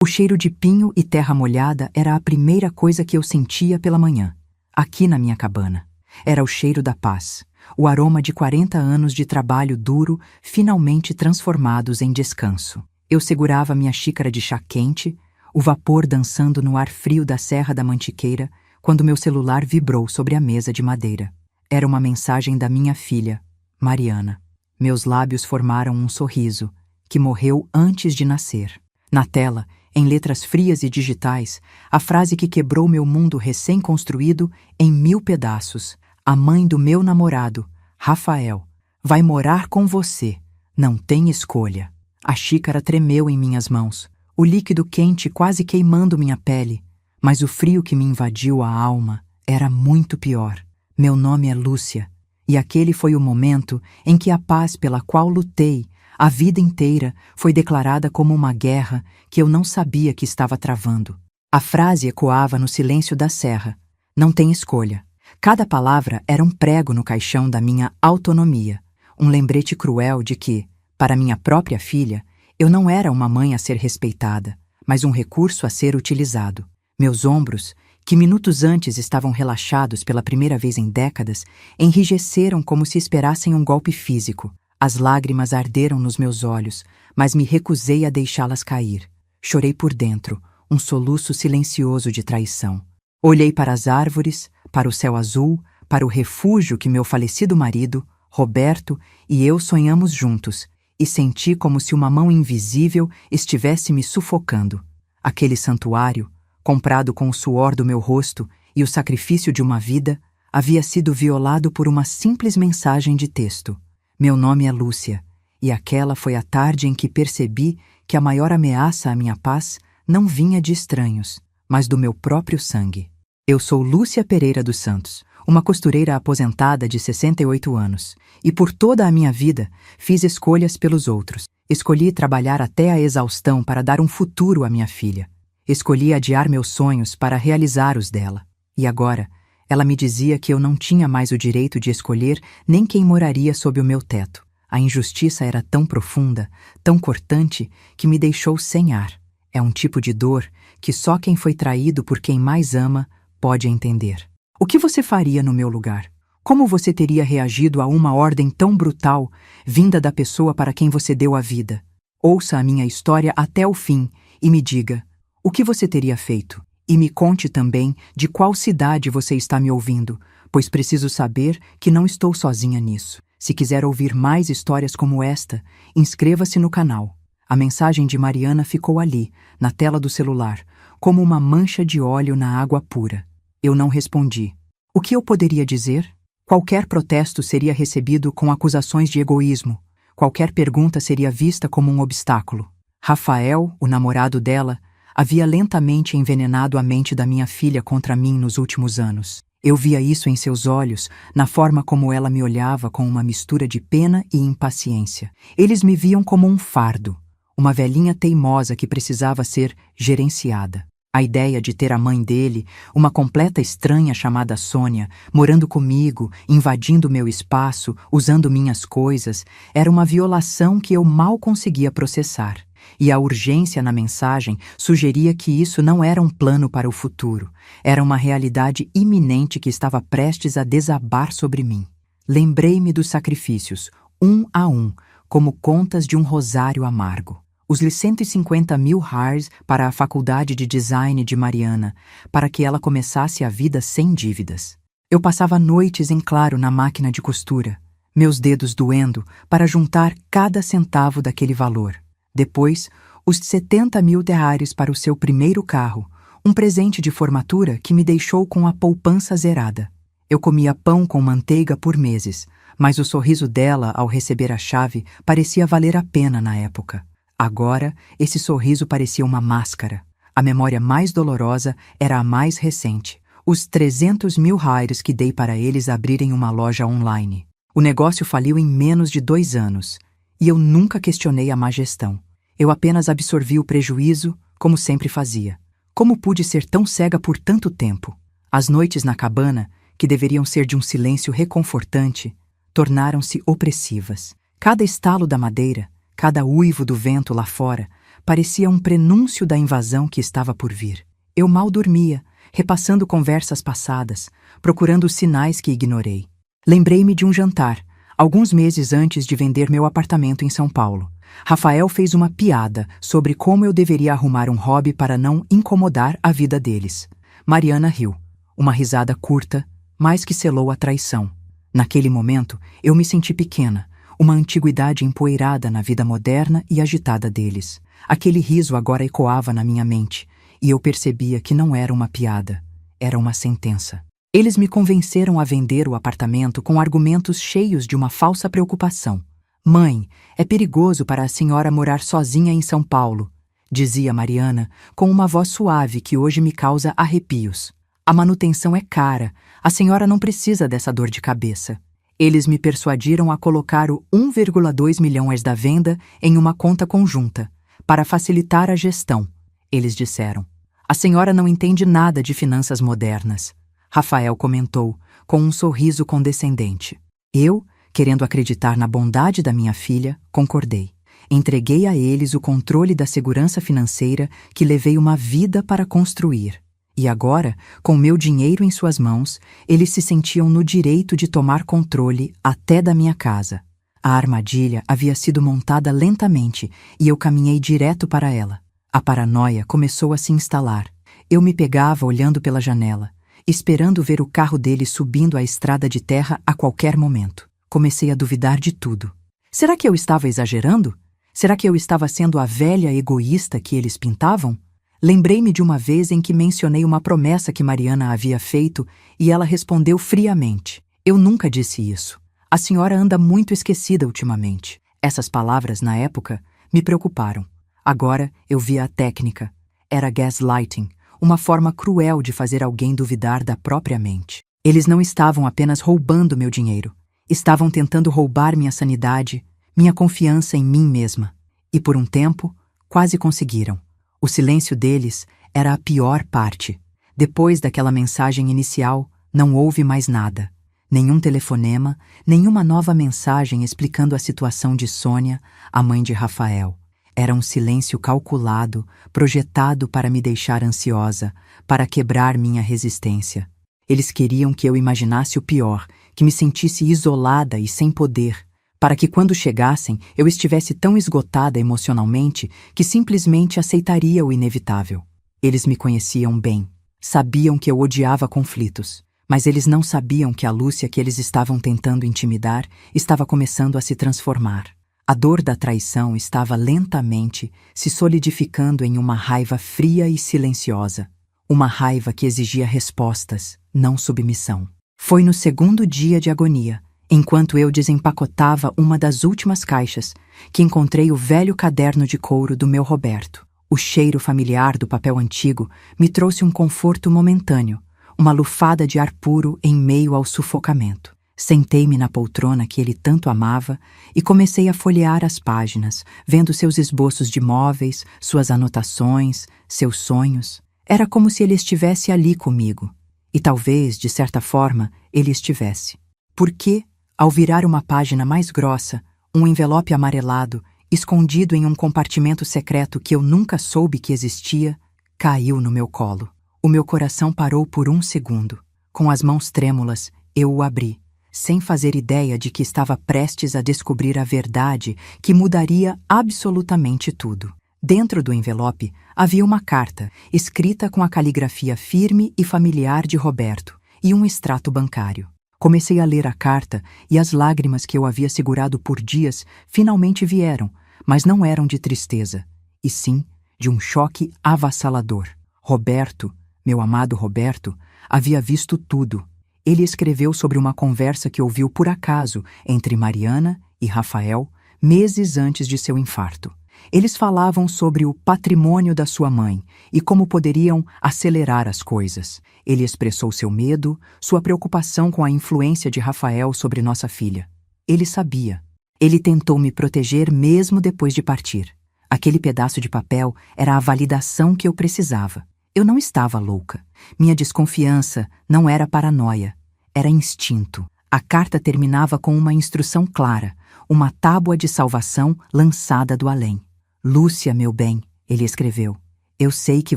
O cheiro de pinho e terra molhada era a primeira coisa que eu sentia pela manhã, aqui na minha cabana. Era o cheiro da paz, o aroma de 40 anos de trabalho duro finalmente transformados em descanso. Eu segurava minha xícara de chá quente, o vapor dançando no ar frio da Serra da Mantiqueira, quando meu celular vibrou sobre a mesa de madeira. Era uma mensagem da minha filha, Mariana. Meus lábios formaram um sorriso, que morreu antes de nascer. Na tela, em letras frias e digitais, a frase que quebrou meu mundo recém-construído em 1000 pedaços. A mãe do meu namorado, Rafael, vai morar com você. Não tem escolha. A xícara tremeu em minhas mãos, o líquido quente quase queimando minha pele, mas o frio que me invadiu a alma era muito pior. Meu nome é Lúcia, e aquele foi o momento em que a paz pela qual lutei a vida inteira foi declarada como uma guerra que eu não sabia que estava travando. A frase ecoava no silêncio da serra. Não tem escolha. Cada palavra era um prego no caixão da minha autonomia, um lembrete cruel de que, para minha própria filha, eu não era uma mãe a ser respeitada, mas um recurso a ser utilizado. Meus ombros, que minutos antes estavam relaxados pela primeira vez em décadas, enrijeceram como se esperassem um golpe físico. As lágrimas arderam nos meus olhos, mas me recusei a deixá-las cair. Chorei por dentro, um soluço silencioso de traição. Olhei para as árvores, para o céu azul, para o refúgio que meu falecido marido, Roberto, e eu sonhamos juntos, e senti como se uma mão invisível estivesse me sufocando. Aquele santuário, comprado com o suor do meu rosto e o sacrifício de uma vida, havia sido violado por uma simples mensagem de texto. Meu nome é Lúcia, e aquela foi a tarde em que percebi que a maior ameaça à minha paz não vinha de estranhos, mas do meu próprio sangue. Eu sou Lúcia Pereira dos Santos, uma costureira aposentada de 68 anos, e por toda a minha vida fiz escolhas pelos outros. Escolhi trabalhar até a exaustão para dar um futuro à minha filha. Escolhi adiar meus sonhos para realizar os dela. E agora, ela me dizia que eu não tinha mais o direito de escolher nem quem moraria sob o meu teto. A injustiça era tão profunda, tão cortante, que me deixou sem ar. É um tipo de dor que só quem foi traído por quem mais ama pode entender. O que você faria no meu lugar? Como você teria reagido a uma ordem tão brutal, vinda da pessoa para quem você deu a vida? Ouça a minha história até o fim e me diga, o que você teria feito? E me conte também de qual cidade você está me ouvindo, pois preciso saber que não estou sozinha nisso. Se quiser ouvir mais histórias como esta, inscreva-se no canal. A mensagem de Mariana ficou ali, na tela do celular, como uma mancha de óleo na água pura. Eu não respondi. O que eu poderia dizer? Qualquer protesto seria recebido com acusações de egoísmo. Qualquer pergunta seria vista como um obstáculo. Rafael, o namorado dela, havia lentamente envenenado a mente da minha filha contra mim nos últimos anos. Eu via isso em seus olhos, na forma como ela me olhava com uma mistura de pena e impaciência. Eles me viam como um fardo, uma velhinha teimosa que precisava ser gerenciada. A ideia de ter a mãe dele, uma completa estranha chamada Sônia, morando comigo, invadindo meu espaço, usando minhas coisas, era uma violação que eu mal conseguia processar. E a urgência na mensagem sugeria que isso não era um plano para o futuro, era uma realidade iminente que estava prestes a desabar sobre mim. Lembrei-me dos sacrifícios, um a um, como contas de um rosário amargo. Os 150 mil RARs para a Faculdade de Design de Mariana, para que ela começasse a vida sem dívidas. Eu passava noites em claro na máquina de costura, meus dedos doendo para juntar cada centavo daquele valor. Depois, os 70 mil reais para o seu primeiro carro, um presente de formatura que me deixou com a poupança zerada. Eu comia pão com manteiga por meses, mas o sorriso dela ao receber a chave parecia valer a pena na época. Agora, esse sorriso parecia uma máscara. A memória mais dolorosa era a mais recente, os 300 mil reais que dei para eles abrirem uma loja online. O negócio faliu em menos de 2 anos, e eu nunca questionei a má gestão. Eu apenas absorvi o prejuízo, como sempre fazia. Como pude ser tão cega por tanto tempo? As noites na cabana, que deveriam ser de um silêncio reconfortante, tornaram-se opressivas. Cada estalo da madeira, cada uivo do vento lá fora, parecia um prenúncio da invasão que estava por vir. Eu mal dormia, repassando conversas passadas, procurando os sinais que ignorei. Lembrei-me de um jantar, alguns meses antes de vender meu apartamento em São Paulo. Rafael fez uma piada sobre como eu deveria arrumar um hobby para não incomodar a vida deles. Mariana riu. Uma risada curta, mas que selou a traição. Naquele momento, eu me senti pequena, uma antiguidade empoeirada na vida moderna e agitada deles. Aquele riso agora ecoava na minha mente, e eu percebia que não era uma piada, era uma sentença. Eles me convenceram a vender o apartamento com argumentos cheios de uma falsa preocupação. Mãe, é perigoso para a senhora morar sozinha em São Paulo, dizia Mariana, com uma voz suave que hoje me causa arrepios. A manutenção é cara, a senhora não precisa dessa dor de cabeça. Eles me persuadiram a colocar o 1,2 milhões da venda em uma conta conjunta, para facilitar a gestão. Eles disseram. A senhora não entende nada de finanças modernas. Rafael comentou, com um sorriso condescendente. Eu, querendo acreditar na bondade da minha filha, concordei. Entreguei a eles o controle da segurança financeira que levei uma vida para construir. E agora, com meu dinheiro em suas mãos, eles se sentiam no direito de tomar controle até da minha casa. A armadilha havia sido montada lentamente e eu caminhei direto para ela. A paranoia começou a se instalar. Eu me pegava olhando pela janela, esperando ver o carro dele subindo a estrada de terra a qualquer momento. Comecei a duvidar de tudo. Será que eu estava exagerando? Será que eu estava sendo a velha egoísta que eles pintavam? Lembrei-me de uma vez em que mencionei uma promessa que Mariana havia feito e ela respondeu friamente. Eu nunca disse isso. A senhora anda muito esquecida ultimamente. Essas palavras, na época, me preocuparam. Agora eu via a técnica. Era gaslighting, uma forma cruel de fazer alguém duvidar da própria mente. Eles não estavam apenas roubando meu dinheiro. Estavam tentando roubar minha sanidade, minha confiança em mim mesma. E por um tempo, quase conseguiram. O silêncio deles era a pior parte. Depois daquela mensagem inicial, não houve mais nada. Nenhum telefonema, nenhuma nova mensagem explicando a situação de Sônia, a mãe de Rafael. Era um silêncio calculado, projetado para me deixar ansiosa, para quebrar minha resistência. Eles queriam que eu imaginasse o pior, que me sentisse isolada e sem poder, para que quando chegassem eu estivesse tão esgotada emocionalmente que simplesmente aceitaria o inevitável. Eles me conheciam bem, sabiam que eu odiava conflitos, mas eles não sabiam que a Lúcia que eles estavam tentando intimidar estava começando a se transformar. A dor da traição estava lentamente se solidificando em uma raiva fria e silenciosa, uma raiva que exigia respostas, não submissão. Foi no segundo dia de agonia, enquanto eu desempacotava uma das últimas caixas, que encontrei o velho caderno de couro do meu Roberto. O cheiro familiar do papel antigo me trouxe um conforto momentâneo, uma lufada de ar puro em meio ao sufocamento. Sentei-me na poltrona que ele tanto amava e comecei a folhear as páginas, vendo seus esboços de móveis, suas anotações, seus sonhos. Era como se ele estivesse ali comigo. E talvez, de certa forma, ele estivesse. Porque, ao virar uma página mais grossa, um envelope amarelado, escondido em um compartimento secreto que eu nunca soube que existia, caiu no meu colo. O meu coração parou por um segundo. Com as mãos trêmulas, eu o abri, sem fazer ideia de que estava prestes a descobrir a verdade que mudaria absolutamente tudo. Dentro do envelope havia uma carta, escrita com a caligrafia firme e familiar de Roberto, e um extrato bancário. Comecei a ler a carta e as lágrimas que eu havia segurado por dias finalmente vieram, mas não eram de tristeza, e sim de um choque avassalador. Roberto, meu amado Roberto, havia visto tudo. Ele escreveu sobre uma conversa que ouviu por acaso entre Mariana e Rafael meses antes de seu infarto. Eles falavam sobre o patrimônio da sua mãe e como poderiam acelerar as coisas. Ele expressou seu medo, sua preocupação com a influência de Rafael sobre nossa filha. Ele sabia. Ele tentou me proteger mesmo depois de partir. Aquele pedaço de papel era a validação que eu precisava. Eu não estava louca. Minha desconfiança não era paranoia, era instinto. A carta terminava com uma instrução clara, uma tábua de salvação lançada do além. Lúcia, meu bem, Ele escreveu: Eu sei que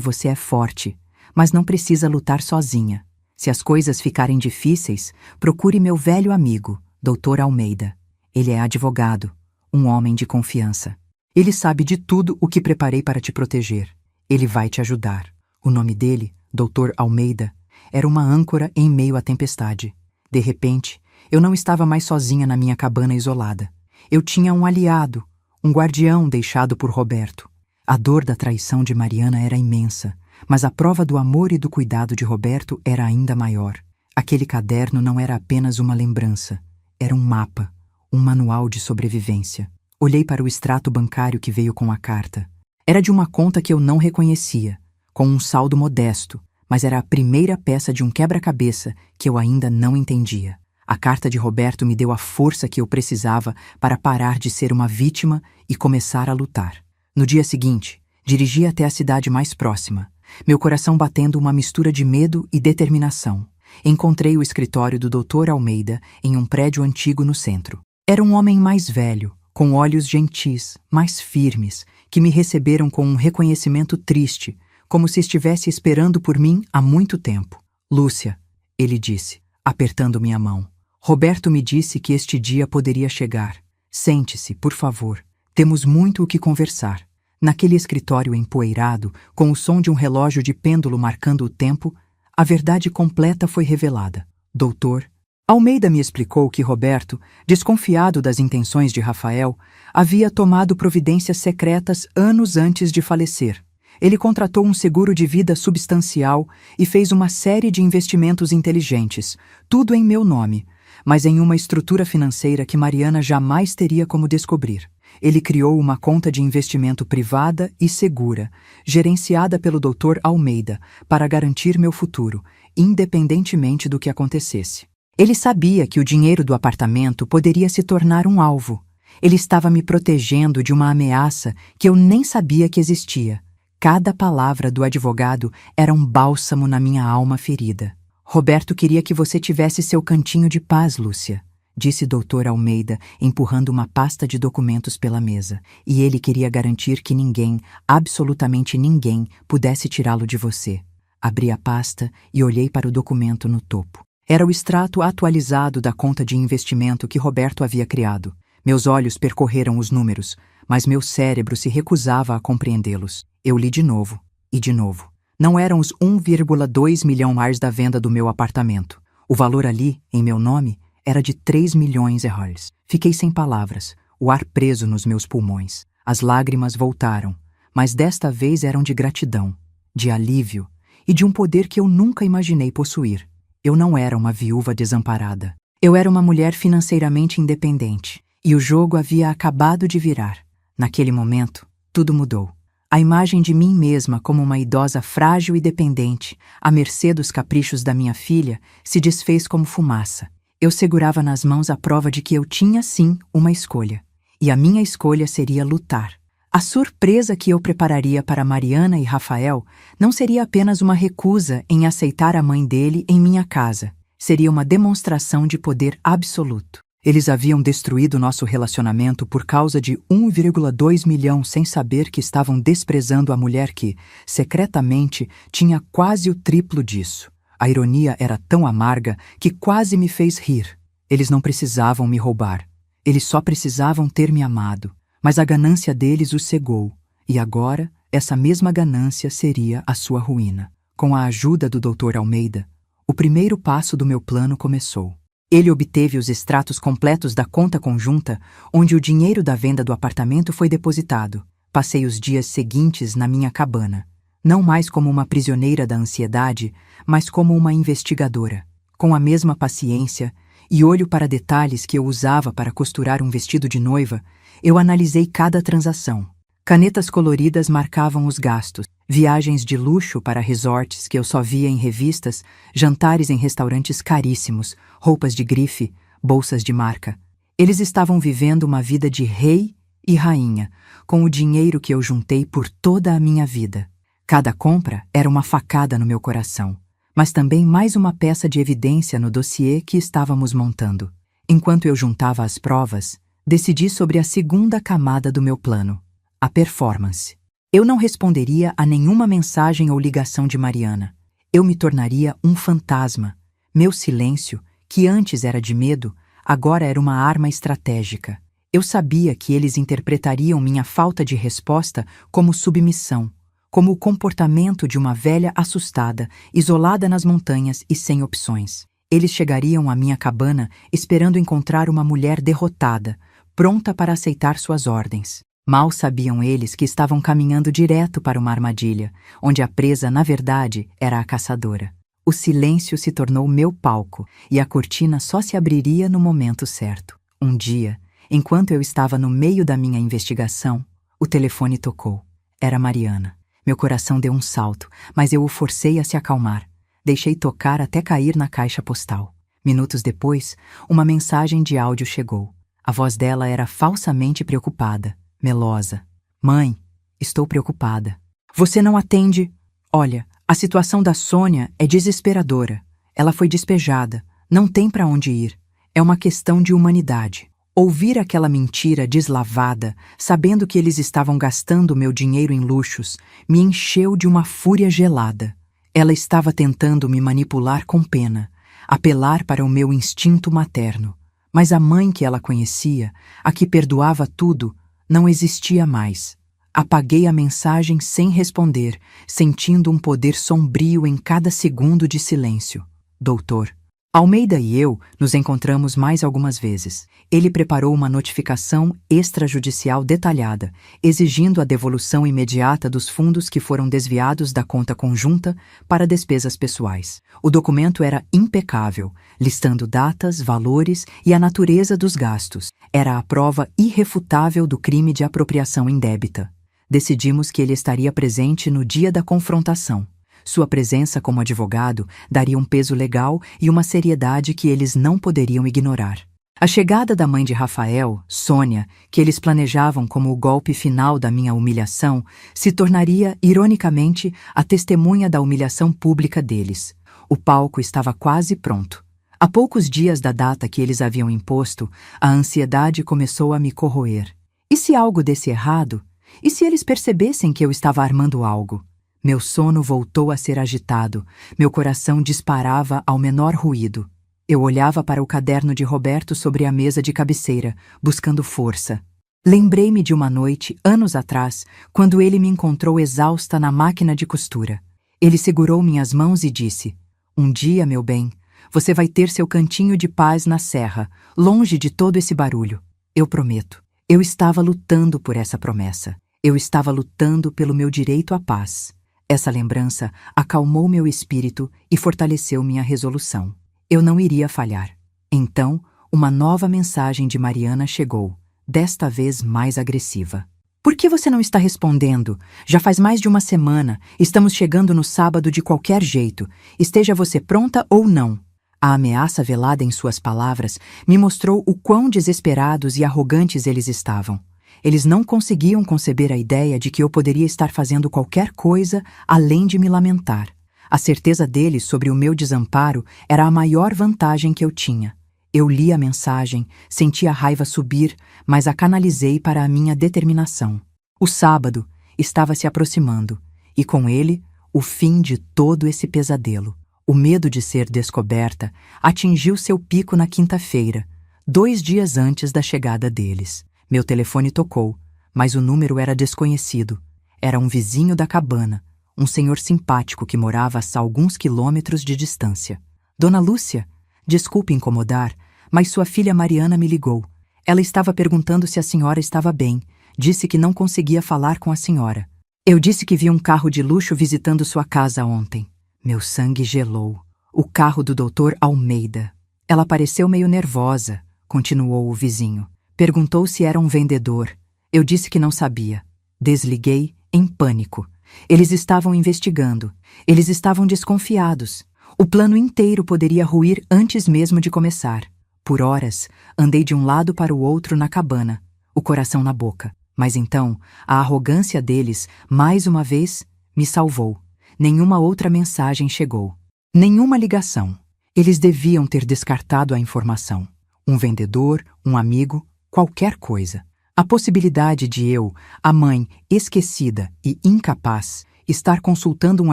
você é forte, mas não precisa lutar sozinha. Se as coisas ficarem difíceis, procure meu velho amigo, Dr. Almeida. Ele é advogado, um homem de confiança. Ele sabe de tudo o que preparei para te proteger. Ele vai te ajudar. O nome dele, Dr. Almeida, era uma âncora em meio à tempestade. De repente, eu não estava mais sozinha na minha cabana isolada. Eu tinha um aliado, um guardião deixado por Roberto. A dor da traição de Mariana era imensa, mas a prova do amor e do cuidado de Roberto era ainda maior. Aquele caderno não era apenas uma lembrança, era um mapa, um manual de sobrevivência. Olhei para o extrato bancário que veio com a carta. Era de uma conta que eu não reconhecia, com um saldo modesto, mas era a primeira peça de um quebra-cabeça que eu ainda não entendia. A carta de Roberto me deu a força que eu precisava para parar de ser uma vítima e começar a lutar. No dia seguinte, dirigi até a cidade mais próxima, meu coração batendo uma mistura de medo e determinação. Encontrei o escritório do Dr. Almeida em um prédio antigo no centro. Era um homem mais velho, com olhos gentis, mais firmes, que me receberam com um reconhecimento triste, como se estivesse esperando por mim há muito tempo. Lúcia, ele disse, apertando minha mão. Roberto me disse que este dia poderia chegar. Sente-se, por favor. Temos muito o que conversar. Naquele escritório empoeirado, com o som de um relógio de pêndulo marcando o tempo, a verdade completa foi revelada. Doutor Almeida me explicou que Roberto, desconfiado das intenções de Rafael, havia tomado providências secretas anos antes de falecer. Ele contratou um seguro de vida substancial e fez uma série de investimentos inteligentes, tudo em meu nome, mas em uma estrutura financeira que Mariana jamais teria como descobrir. Ele criou uma conta de investimento privada e segura, gerenciada pelo Dr. Almeida, para garantir meu futuro, independentemente do que acontecesse. Ele sabia que o dinheiro do apartamento poderia se tornar um alvo. Ele estava me protegendo de uma ameaça que eu nem sabia que existia. Cada palavra do advogado era um bálsamo na minha alma ferida. Roberto queria que você tivesse seu cantinho de paz, Lúcia, disse Dr. Almeida, empurrando uma pasta de documentos pela mesa. E ele queria garantir que ninguém, absolutamente ninguém, pudesse tirá-lo de você. Abri a pasta e olhei para o documento no topo. Era o extrato atualizado da conta de investimento que Roberto havia criado. Meus olhos percorreram os números, mas meu cérebro se recusava a compreendê-los. Eu li de novo, e de novo. Não eram os 1,2 milhão mais da venda do meu apartamento. O valor ali, em meu nome, era de 3 milhões de reais. Fiquei sem palavras, o ar preso nos meus pulmões. As lágrimas voltaram, mas desta vez eram de gratidão, de alívio e de um poder que eu nunca imaginei possuir. Eu não era uma viúva desamparada. Eu era uma mulher financeiramente independente, e o jogo havia acabado de virar. Naquele momento, tudo mudou. A imagem de mim mesma como uma idosa frágil e dependente, à mercê dos caprichos da minha filha, se desfez como fumaça. Eu segurava nas mãos a prova de que eu tinha, sim, uma escolha. E a minha escolha seria lutar. A surpresa que eu prepararia para Mariana e Rafael não seria apenas uma recusa em aceitar a mãe dele em minha casa. Seria uma demonstração de poder absoluto. Eles haviam destruído nosso relacionamento por causa de 1,2 milhão sem saber que estavam desprezando a mulher que, secretamente, tinha quase o triplo disso. A ironia era tão amarga que quase me fez rir. Eles não precisavam me roubar. Eles só precisavam ter me amado. Mas a ganância deles os cegou, e agora essa mesma ganância seria a sua ruína. Com a ajuda do Dr. Almeida, o primeiro passo do meu plano começou. Ele obteve os extratos completos da conta conjunta, onde o dinheiro da venda do apartamento foi depositado. Passei os dias seguintes na minha cabana, não mais como uma prisioneira da ansiedade, mas como uma investigadora, com a mesma paciência e olho para detalhes que eu usava para costurar um vestido de noiva. Eu analisei cada transação. Canetas coloridas marcavam os gastos, viagens de luxo para resorts que eu só via em revistas, jantares em restaurantes caríssimos, roupas de grife, bolsas de marca. Eles estavam vivendo uma vida de rei e rainha, com o dinheiro que eu juntei por toda a minha vida. Cada compra era uma facada no meu coração, mas também mais uma peça de evidência no dossiê que estávamos montando. Enquanto eu juntava as provas, decidi sobre a segunda camada do meu plano, a performance. Eu não responderia a nenhuma mensagem ou ligação de Mariana. Eu me tornaria um fantasma. Meu silêncio, que antes era de medo, agora era uma arma estratégica. Eu sabia que eles interpretariam minha falta de resposta como submissão, como o comportamento de uma velha assustada, isolada nas montanhas e sem opções. Eles chegariam à minha cabana esperando encontrar uma mulher derrotada, pronta para aceitar suas ordens. Mal sabiam eles que estavam caminhando direto para uma armadilha, onde a presa, na verdade, era a caçadora. O silêncio se tornou meu palco, e a cortina só se abriria no momento certo. Um dia, enquanto eu estava no meio da minha investigação, o telefone tocou. Era Mariana. Meu coração deu um salto, mas eu o forcei a se acalmar. Deixei tocar até cair na caixa postal. Minutos depois, uma mensagem de áudio chegou. A voz dela era falsamente preocupada, melosa. Mãe, estou preocupada. Você não atende? Olha, a situação da Sônia é desesperadora. Ela foi despejada, não tem para onde ir. É uma questão de humanidade. Ouvir aquela mentira deslavada, sabendo que eles estavam gastando meu dinheiro em luxos, me encheu de uma fúria gelada. Ela estava tentando me manipular com pena, apelar para o meu instinto materno. Mas a mãe que ela conhecia, a que perdoava tudo, não existia mais. Apaguei a mensagem sem responder, sentindo um poder sombrio em cada segundo de silêncio. Doutor. Almeida e eu nos encontramos mais algumas vezes. Ele preparou uma notificação extrajudicial detalhada, exigindo a devolução imediata dos fundos que foram desviados da conta conjunta para despesas pessoais. O documento era impecável, listando datas, valores e a natureza dos gastos. Era a prova irrefutável do crime de apropriação indébita. Decidimos que ele estaria presente no dia da confrontação. Sua presença como advogado daria um peso legal e uma seriedade que eles não poderiam ignorar. A chegada da mãe de Rafael, Sônia, que eles planejavam como o golpe final da minha humilhação, se tornaria, ironicamente, a testemunha da humilhação pública deles. O palco estava quase pronto. A poucos dias da data que eles haviam imposto, a ansiedade começou a me corroer. E se algo desse errado? E se eles percebessem que eu estava armando algo? Meu sono voltou a ser agitado, meu coração disparava ao menor ruído. Eu olhava para o caderno de Roberto sobre a mesa de cabeceira, buscando força. Lembrei-me de uma noite, anos atrás, quando ele me encontrou exausta na máquina de costura. Ele segurou minhas mãos e disse: "Um dia, meu bem, você vai ter seu cantinho de paz na serra, longe de todo esse barulho. Eu prometo." Eu estava lutando por essa promessa. Eu estava lutando pelo meu direito à paz. Essa lembrança acalmou meu espírito e fortaleceu minha resolução. Eu não iria falhar. Então, uma nova mensagem de Mariana chegou, desta vez mais agressiva. "Por que você não está respondendo? Já faz mais de uma semana. Estamos chegando no sábado de qualquer jeito. Esteja você pronta ou não." A ameaça velada em suas palavras me mostrou o quão desesperados e arrogantes eles estavam. Eles não conseguiam conceber a ideia de que eu poderia estar fazendo qualquer coisa além de me lamentar. A certeza deles sobre o meu desamparo era a maior vantagem que eu tinha. Eu li a mensagem, senti a raiva subir, mas a canalizei para a minha determinação. O sábado estava se aproximando, e com ele, o fim de todo esse pesadelo. O medo de ser descoberta atingiu seu pico na quinta-feira, 2 dias antes da chegada deles. Meu telefone tocou, mas o número era desconhecido. Era um vizinho da cabana, um senhor simpático que morava a alguns quilômetros de distância. "Dona Lúcia, desculpe incomodar, mas sua filha Mariana me ligou. Ela estava perguntando se a senhora estava bem. Disse que não conseguia falar com a senhora. Eu disse que vi um carro de luxo visitando sua casa ontem." Meu sangue gelou. O carro do Dr. Almeida. "Ela pareceu meio nervosa", continuou o vizinho. "Perguntou se era um vendedor. Eu disse que não sabia." Desliguei, em pânico. Eles estavam investigando. Eles estavam desconfiados. O plano inteiro poderia ruir antes mesmo de começar. Por horas, andei de um lado para o outro na cabana, o coração na boca. Mas então, a arrogância deles, mais uma vez, me salvou. Nenhuma outra mensagem chegou. Nenhuma ligação. Eles deviam ter descartado a informação. Um vendedor, um amigo, qualquer coisa. A possibilidade de eu, a mãe esquecida e incapaz, estar consultando um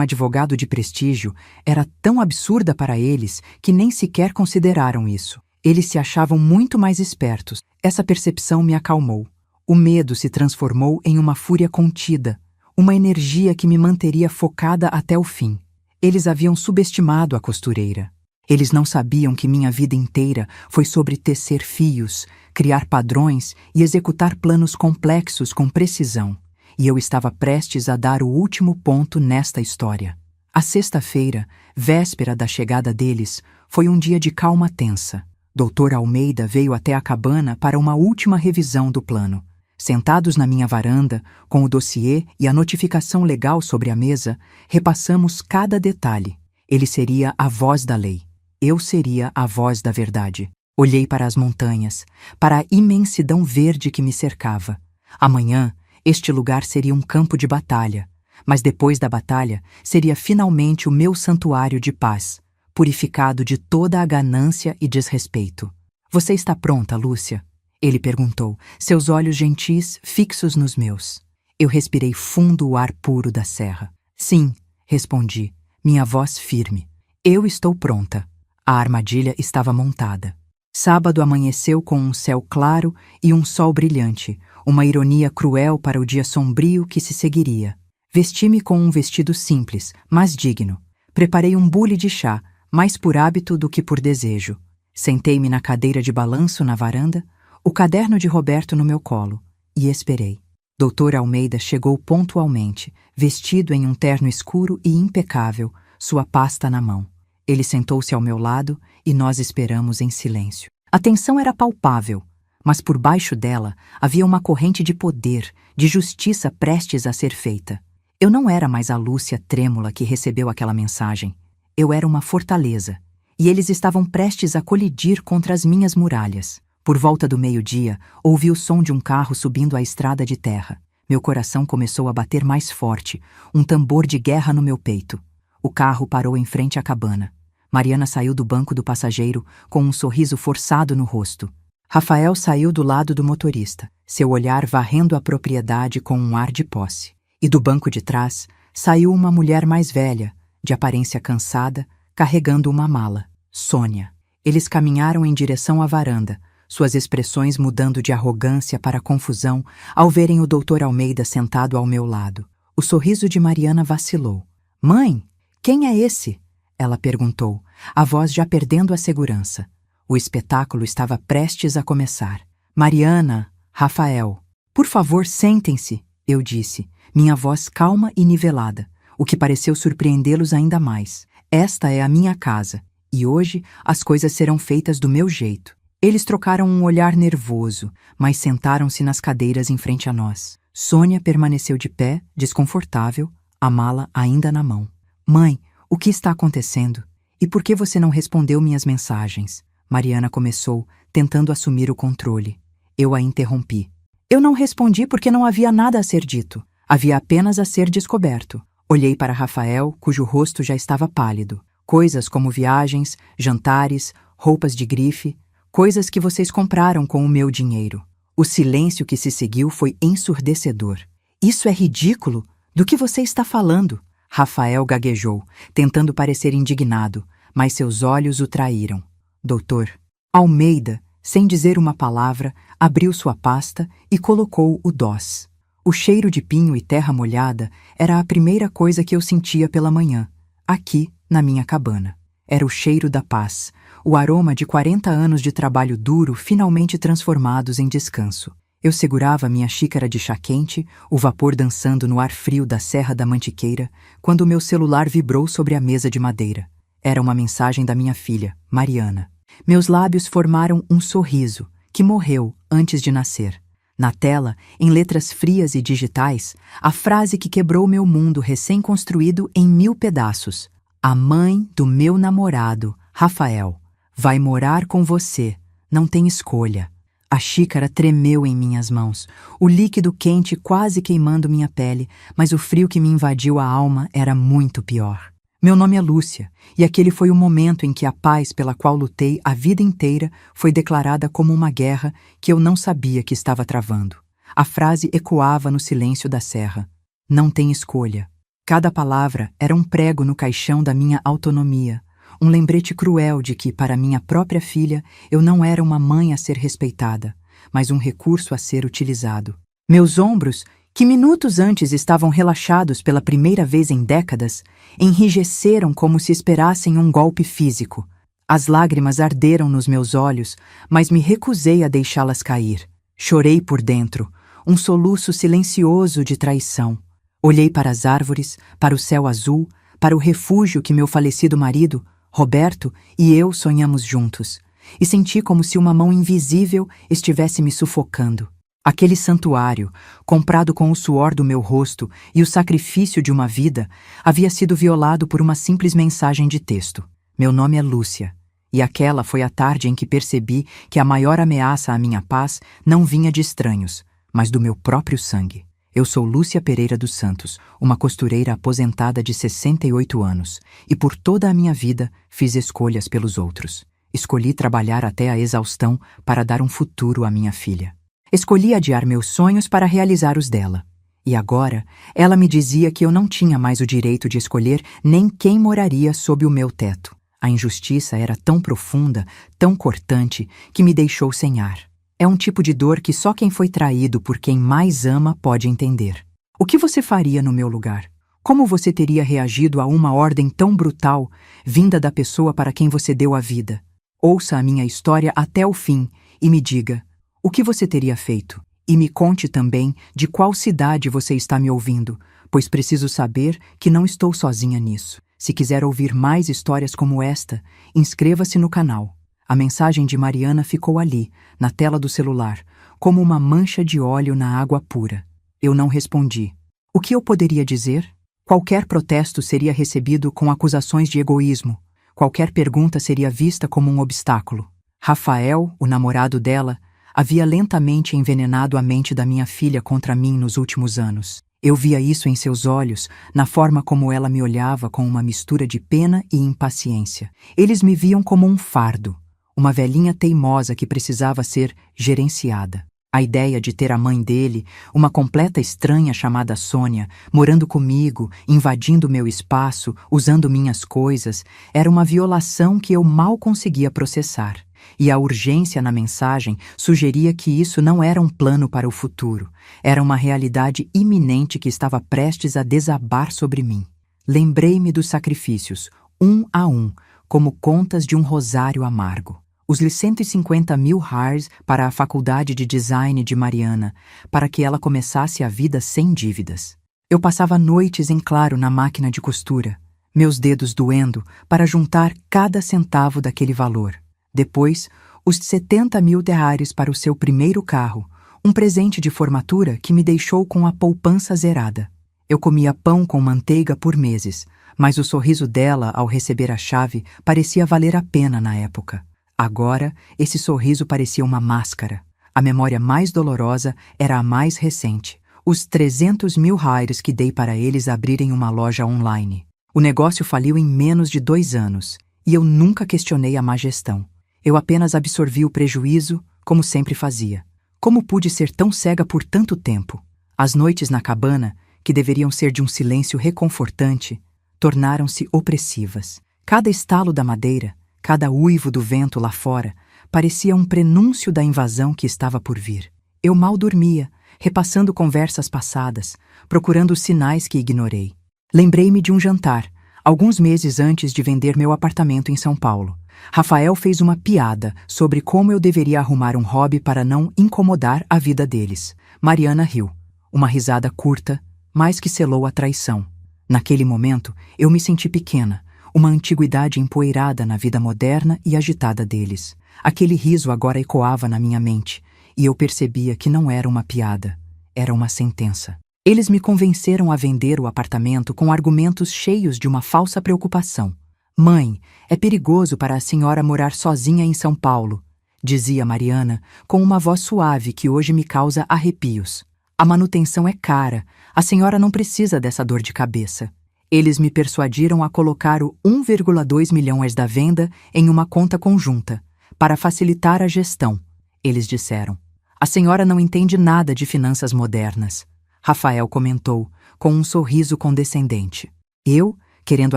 advogado de prestígio era tão absurda para eles que nem sequer consideraram isso. Eles se achavam muito mais espertos. Essa percepção me acalmou. O medo se transformou em uma fúria contida, uma energia que me manteria focada até o fim. Eles haviam subestimado a costureira. Eles não sabiam que minha vida inteira foi sobre tecer fios, criar padrões e executar planos complexos com precisão. E eu estava prestes a dar o último ponto nesta história. A sexta-feira, véspera da chegada deles, foi um dia de calma tensa. Dr. Almeida veio até a cabana para uma última revisão do plano. Sentados na minha varanda, com o dossiê e a notificação legal sobre a mesa, repassamos cada detalhe. Ele seria a voz da lei. Eu seria a voz da verdade. Olhei para as montanhas, para a imensidão verde que me cercava. Amanhã, este lugar seria um campo de batalha, mas depois da batalha, seria finalmente o meu santuário de paz, purificado de toda a ganância e desrespeito. Você está pronta, Lúcia? Ele perguntou, seus olhos gentis fixos nos meus. Eu respirei fundo o ar puro da serra. Sim, respondi, minha voz firme. Eu estou pronta. A armadilha estava montada. Sábado amanheceu com um céu claro e um sol brilhante, uma ironia cruel para o dia sombrio que se seguiria. Vesti-me com um vestido simples, mas digno. Preparei um bule de chá, mais por hábito do que por desejo. Sentei-me na cadeira de balanço na varanda, o caderno de Roberto no meu colo, e esperei. Dr. Almeida chegou pontualmente, vestido em um terno escuro e impecável, sua pasta na mão. Ele sentou-se ao meu lado e nós esperamos em silêncio. A tensão era palpável, mas por baixo dela havia uma corrente de poder, de justiça prestes a ser feita. Eu não era mais a Lúcia trêmula que recebeu aquela mensagem. Eu era uma fortaleza, e eles estavam prestes a colidir contra as minhas muralhas. Por volta do meio-dia, ouvi o som de um carro subindo a estrada de terra. Meu coração começou a bater mais forte, um tambor de guerra no meu peito. O carro parou em frente à cabana. Mariana saiu do banco do passageiro com um sorriso forçado no rosto. Rafael saiu do lado do motorista, seu olhar varrendo a propriedade com um ar de posse. E do banco de trás, saiu uma mulher mais velha, de aparência cansada, carregando uma mala. Sônia. Eles caminharam em direção à varanda, suas expressões mudando de arrogância para confusão ao verem o Dr. Almeida sentado ao meu lado. O sorriso de Mariana vacilou. Mãe, quem é esse? Ela perguntou, a voz já perdendo a segurança. O espetáculo estava prestes a começar. Mariana, Rafael. Por favor, sentem-se, eu disse, minha voz calma e nivelada, o que pareceu surpreendê-los ainda mais. Esta é a minha casa, e hoje as coisas serão feitas do meu jeito. Eles trocaram um olhar nervoso, mas sentaram-se nas cadeiras em frente a nós. Sônia permaneceu de pé, desconfortável, a mala ainda na mão. Mãe, o que está acontecendo? E por que você não respondeu minhas mensagens? Mariana começou, tentando assumir o controle. Eu a interrompi. Eu não respondi porque não havia nada a ser dito. Havia apenas a ser descoberto. Olhei para Rafael, cujo rosto já estava pálido. Coisas como viagens, jantares, roupas de grife, coisas que vocês compraram com o meu dinheiro. O silêncio que se seguiu foi ensurdecedor. Isso é ridículo! Do que você está falando? Rafael gaguejou, tentando parecer indignado, mas seus olhos o traíram. Doutor Almeida, sem dizer uma palavra, abriu sua pasta e colocou o DOS. O cheiro de pinho e terra molhada era a primeira coisa que eu sentia pela manhã, aqui, na minha cabana. Era o cheiro da paz, o aroma de 40 anos de trabalho duro finalmente transformados em descanso. Eu segurava minha xícara de chá quente, o vapor dançando no ar frio da Serra da Mantiqueira, quando o meu celular vibrou sobre a mesa de madeira. Era uma mensagem da minha filha, Mariana. Meus lábios formaram um sorriso, que morreu antes de nascer. Na tela, em letras frias e digitais, a frase que quebrou meu mundo recém-construído em 1000 pedaços. A mãe do meu namorado, Rafael, vai morar com você. Não tem escolha. A xícara tremeu em minhas mãos, o líquido quente quase queimando minha pele, mas o frio que me invadiu a alma era muito pior. Meu nome é Lúcia, e aquele foi o momento em que a paz pela qual lutei a vida inteira foi declarada como uma guerra que eu não sabia que estava travando. A frase ecoava no silêncio da serra. Não tem escolha. Cada palavra era um prego no caixão da minha autonomia, um lembrete cruel de que, para minha própria filha, eu não era uma mãe a ser respeitada, mas um recurso a ser utilizado. Meus ombros, que minutos antes estavam relaxados pela primeira vez em décadas, enrijeceram como se esperassem um golpe físico. As lágrimas arderam nos meus olhos, mas me recusei a deixá-las cair. Chorei por dentro, um soluço silencioso de traição. Olhei para as árvores, para o céu azul, para o refúgio que meu falecido marido, Roberto, e eu sonhamos juntos, e senti como se uma mão invisível estivesse me sufocando. Aquele santuário, comprado com o suor do meu rosto e o sacrifício de uma vida, havia sido violado por uma simples mensagem de texto. Meu nome é Lúcia, e aquela foi a tarde em que percebi que a maior ameaça à minha paz não vinha de estranhos, mas do meu próprio sangue. Eu sou Lúcia Pereira dos Santos, uma costureira aposentada de 68 anos, e por toda a minha vida fiz escolhas pelos outros. Escolhi trabalhar até a exaustão para dar um futuro à minha filha. Escolhi adiar meus sonhos para realizar os dela. E agora, ela me dizia que eu não tinha mais o direito de escolher nem quem moraria sob o meu teto. A injustiça era tão profunda, tão cortante, que me deixou sem ar. É um tipo de dor que só quem foi traído por quem mais ama pode entender. O que você faria no meu lugar? Como você teria reagido a uma ordem tão brutal, vinda da pessoa para quem você deu a vida? Ouça a minha história até o fim e me diga: o que você teria feito? E me conte também de qual cidade você está me ouvindo, pois preciso saber que não estou sozinha nisso. Se quiser ouvir mais histórias como esta, inscreva-se no canal. A mensagem de Mariana ficou ali, na tela do celular, como uma mancha de óleo na água pura. Eu não respondi. O que eu poderia dizer? Qualquer protesto seria recebido com acusações de egoísmo. Qualquer pergunta seria vista como um obstáculo. Rafael, o namorado dela, havia lentamente envenenado a mente da minha filha contra mim nos últimos anos. Eu via isso em seus olhos, na forma como ela me olhava com uma mistura de pena e impaciência. Eles me viam como um fardo, uma velhinha teimosa que precisava ser gerenciada. A ideia de ter a mãe dele, uma completa estranha chamada Sônia, morando comigo, invadindo meu espaço, usando minhas coisas, era uma violação que eu mal conseguia processar. E a urgência na mensagem sugeria que isso não era um plano para o futuro, era uma realidade iminente que estava prestes a desabar sobre mim. Lembrei-me dos sacrifícios, um a um, como contas de um rosário amargo. Os 150 mil reais para a faculdade de design de Mariana, para que ela começasse a vida sem dívidas. Eu passava noites em claro na máquina de costura, meus dedos doendo para juntar cada centavo daquele valor. Depois, os 70 mil reais para o seu primeiro carro, um presente de formatura que me deixou com a poupança zerada. Eu comia pão com manteiga por meses, mas o sorriso dela ao receber a chave parecia valer a pena na época. Agora, esse sorriso parecia uma máscara. A memória mais dolorosa era a mais recente, os 300 mil reais que dei para eles abrirem uma loja online. O negócio faliu em menos de 2 anos, e eu nunca questionei a má gestão. Eu apenas absorvi o prejuízo, como sempre fazia. Como pude ser tão cega por tanto tempo? As noites na cabana, que deveriam ser de um silêncio reconfortante, tornaram-se opressivas. Cada estalo da madeira, cada uivo do vento lá fora, parecia um prenúncio da invasão que estava por vir. Eu mal dormia, repassando conversas passadas, procurando os sinais que ignorei. Lembrei-me de um jantar, alguns meses antes de vender meu apartamento em São Paulo. Rafael fez uma piada sobre como eu deveria arrumar um hobby para não incomodar a vida deles. Mariana riu. Uma risada curta, mas que selou a traição. Naquele momento, eu me senti pequena, uma antiguidade empoeirada na vida moderna e agitada deles. Aquele riso agora ecoava na minha mente, e eu percebia que não era uma piada, era uma sentença. Eles me convenceram a vender o apartamento com argumentos cheios de uma falsa preocupação. Mãe, é perigoso para a senhora morar sozinha em São Paulo, dizia Mariana, com uma voz suave que hoje me causa arrepios. A manutenção é cara, a senhora não precisa dessa dor de cabeça. Eles me persuadiram a colocar o 1,2 milhões da venda em uma conta conjunta, para facilitar a gestão, eles disseram. A senhora não entende nada de finanças modernas, Rafael comentou, com um sorriso condescendente. Eu, querendo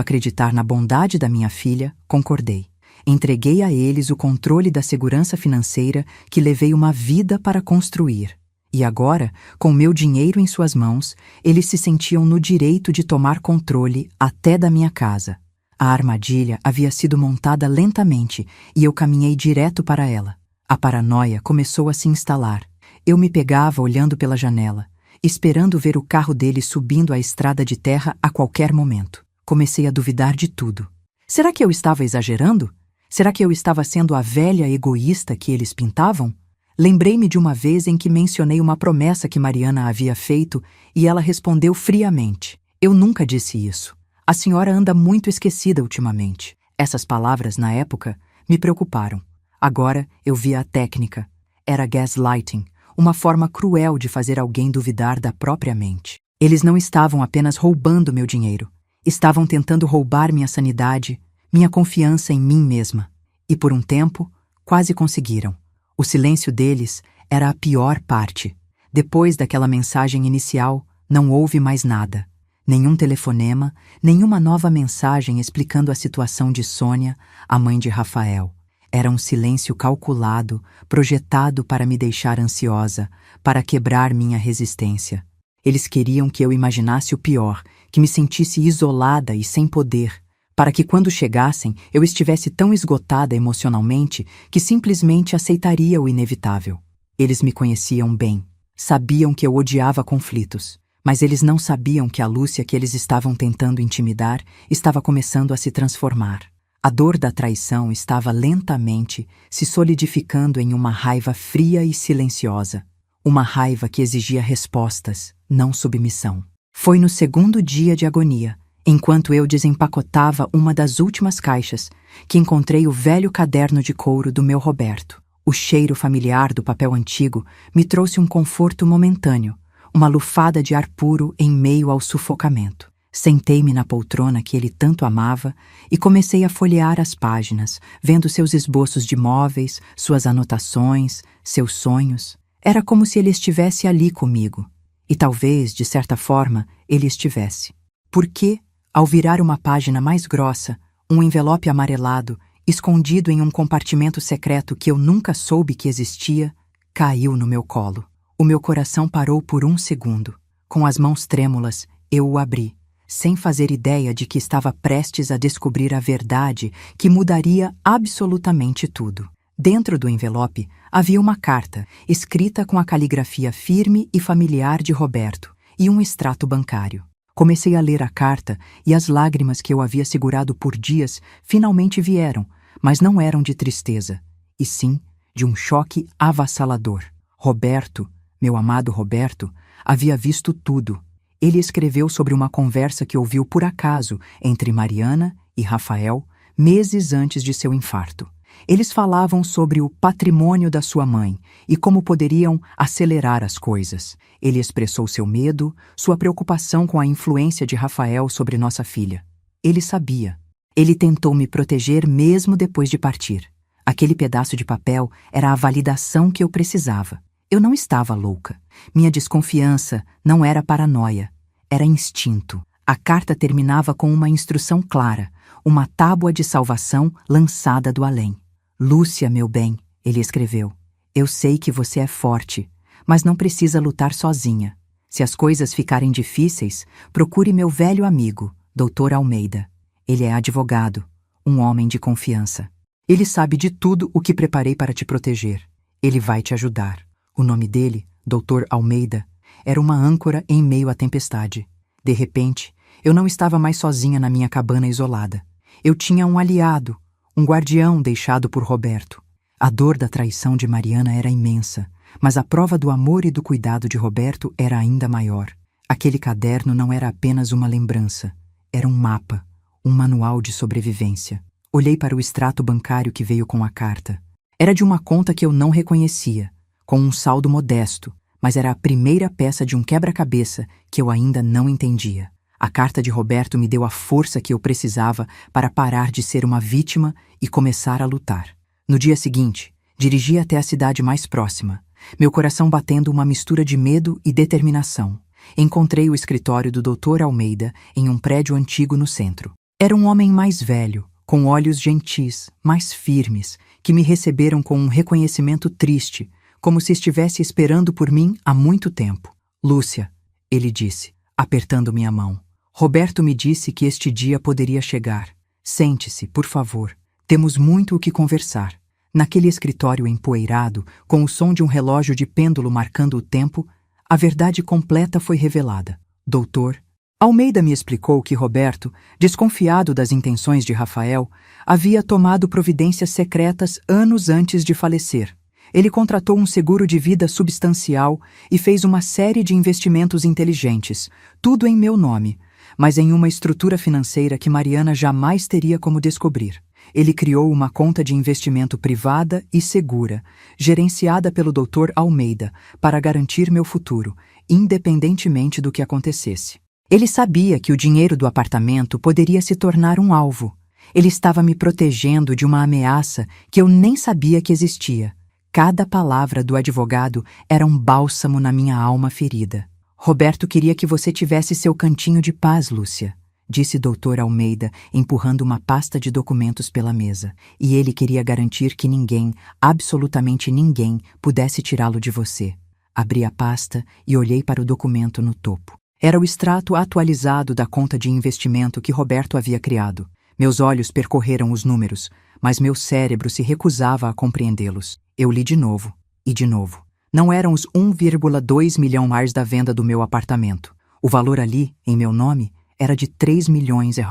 acreditar na bondade da minha filha, concordei. Entreguei a eles o controle da segurança financeira que levei uma vida para construir. E agora, com meu dinheiro em suas mãos, eles se sentiam no direito de tomar controle até da minha casa. A armadilha havia sido montada lentamente e eu caminhei direto para ela. A paranoia começou a se instalar. Eu me pegava olhando pela janela, esperando ver o carro dele subindo a estrada de terra a qualquer momento. Comecei a duvidar de tudo. Será que eu estava exagerando? Será que eu estava sendo a velha egoísta que eles pintavam? Lembrei-me de uma vez em que mencionei uma promessa que Mariana havia feito e ela respondeu friamente: "Eu nunca disse isso. A senhora anda muito esquecida ultimamente." Essas palavras, na época, me preocuparam. Agora eu via a técnica. Era gaslighting, uma forma cruel de fazer alguém duvidar da própria mente. Eles não estavam apenas roubando meu dinheiro. Estavam tentando roubar minha sanidade, minha confiança em mim mesma. E por um tempo, quase conseguiram. O silêncio deles era a pior parte. Depois daquela mensagem inicial, não houve mais nada. Nenhum telefonema, nenhuma nova mensagem explicando a situação de Sônia, a mãe de Rafael. Era um silêncio calculado, projetado para me deixar ansiosa, para quebrar minha resistência. Eles queriam que eu imaginasse o pior, que me sentisse isolada e sem poder, para que quando chegassem eu estivesse tão esgotada emocionalmente que simplesmente aceitaria o inevitável. Eles me conheciam bem, sabiam que eu odiava conflitos, mas eles não sabiam que a Lúcia que eles estavam tentando intimidar estava começando a se transformar. A dor da traição estava lentamente se solidificando em uma raiva fria e silenciosa. Uma raiva que exigia respostas, não submissão. Foi no segundo dia de agonia, enquanto eu desempacotava uma das últimas caixas, que encontrei o velho caderno de couro do meu Roberto. O cheiro familiar do papel antigo me trouxe um conforto momentâneo, uma lufada de ar puro em meio ao sufocamento. Sentei-me na poltrona que ele tanto amava e comecei a folhear as páginas, vendo seus esboços de móveis, suas anotações, seus sonhos. Era como se ele estivesse ali comigo. E talvez, de certa forma, ele estivesse. Porque, ao virar uma página mais grossa, um envelope amarelado, escondido em um compartimento secreto que eu nunca soube que existia, caiu no meu colo. O meu coração parou por um segundo. Com as mãos trêmulas, eu o abri, sem fazer ideia de que estava prestes a descobrir a verdade que mudaria absolutamente tudo. Dentro do envelope havia uma carta, escrita com a caligrafia firme e familiar de Roberto, e um extrato bancário. Comecei a ler a carta e as lágrimas que eu havia segurado por dias finalmente vieram, mas não eram de tristeza, e sim de um choque avassalador. Roberto, meu amado Roberto, havia visto tudo. Ele escreveu sobre uma conversa que ouviu por acaso entre Mariana e Rafael meses antes de seu infarto. Eles falavam sobre o patrimônio da sua mãe e como poderiam acelerar as coisas. Ele expressou seu medo, sua preocupação com a influência de Rafael sobre nossa filha. Ele sabia. Ele tentou me proteger mesmo depois de partir. Aquele pedaço de papel era a validação que eu precisava. Eu não estava louca. Minha desconfiança não era paranoia, era instinto. A carta terminava com uma instrução clara, uma tábua de salvação lançada do além. "Lúcia, meu bem", ele escreveu, "eu sei que você é forte, mas não precisa lutar sozinha. Se as coisas ficarem difíceis, procure meu velho amigo, Dr. Almeida. Ele é advogado, um homem de confiança. Ele sabe de tudo o que preparei para te proteger. Ele vai te ajudar." O nome dele, Dr. Almeida, era uma âncora em meio à tempestade. De repente, eu não estava mais sozinha na minha cabana isolada. Eu tinha um aliado, um guardião deixado por Roberto. A dor da traição de Mariana era imensa, mas a prova do amor e do cuidado de Roberto era ainda maior. Aquele caderno não era apenas uma lembrança, era um mapa, um manual de sobrevivência. Olhei para o extrato bancário que veio com a carta. Era de uma conta que eu não reconhecia, com um saldo modesto, mas era a primeira peça de um quebra-cabeça que eu ainda não entendia. A carta de Roberto me deu a força que eu precisava para parar de ser uma vítima e começar a lutar. No dia seguinte, dirigi até a cidade mais próxima. meu coração batendo uma mistura de medo e determinação. Encontrei o escritório do Dr. Almeida em um prédio antigo no centro. Era um homem mais velho, com olhos gentis, mais firmes, que me receberam com um reconhecimento triste, como se estivesse esperando por mim há muito tempo. Lúcia, ele disse, apertando minha mão. Roberto me disse que este dia poderia chegar. Sente-se, por favor. Temos muito o que conversar. Naquele escritório empoeirado, com o som de um relógio de pêndulo marcando o tempo, a verdade completa foi revelada. Doutor, Almeida me explicou que Roberto, desconfiado das intenções de Rafael, havia tomado providências secretas anos antes de falecer. Ele contratou um seguro de vida substancial e fez uma série de investimentos inteligentes, tudo em meu nome, mas em uma estrutura financeira que Mariana jamais teria como descobrir. Ele criou uma conta de investimento privada e segura, gerenciada pelo Dr. Almeida, para garantir meu futuro, independentemente do que acontecesse. Ele sabia que o dinheiro do apartamento poderia se tornar um alvo. Ele estava me protegendo de uma ameaça que eu nem sabia que existia. Cada palavra do advogado era um bálsamo na minha alma ferida. Roberto queria que você tivesse seu cantinho de paz, Lúcia, disse Dr. Almeida, empurrando uma pasta de documentos pela mesa. E ele queria garantir que ninguém, absolutamente ninguém, pudesse tirá-lo de você. Abri a pasta e olhei para o documento no topo. Era o extrato atualizado da conta de investimento que Roberto havia criado. Meus olhos percorreram os números, mas meu cérebro se recusava a compreendê-los. Eu li de novo, e de novo. Não eram os 1,2 milhão da venda do meu apartamento. O valor ali, em meu nome, era de 3 milhões de.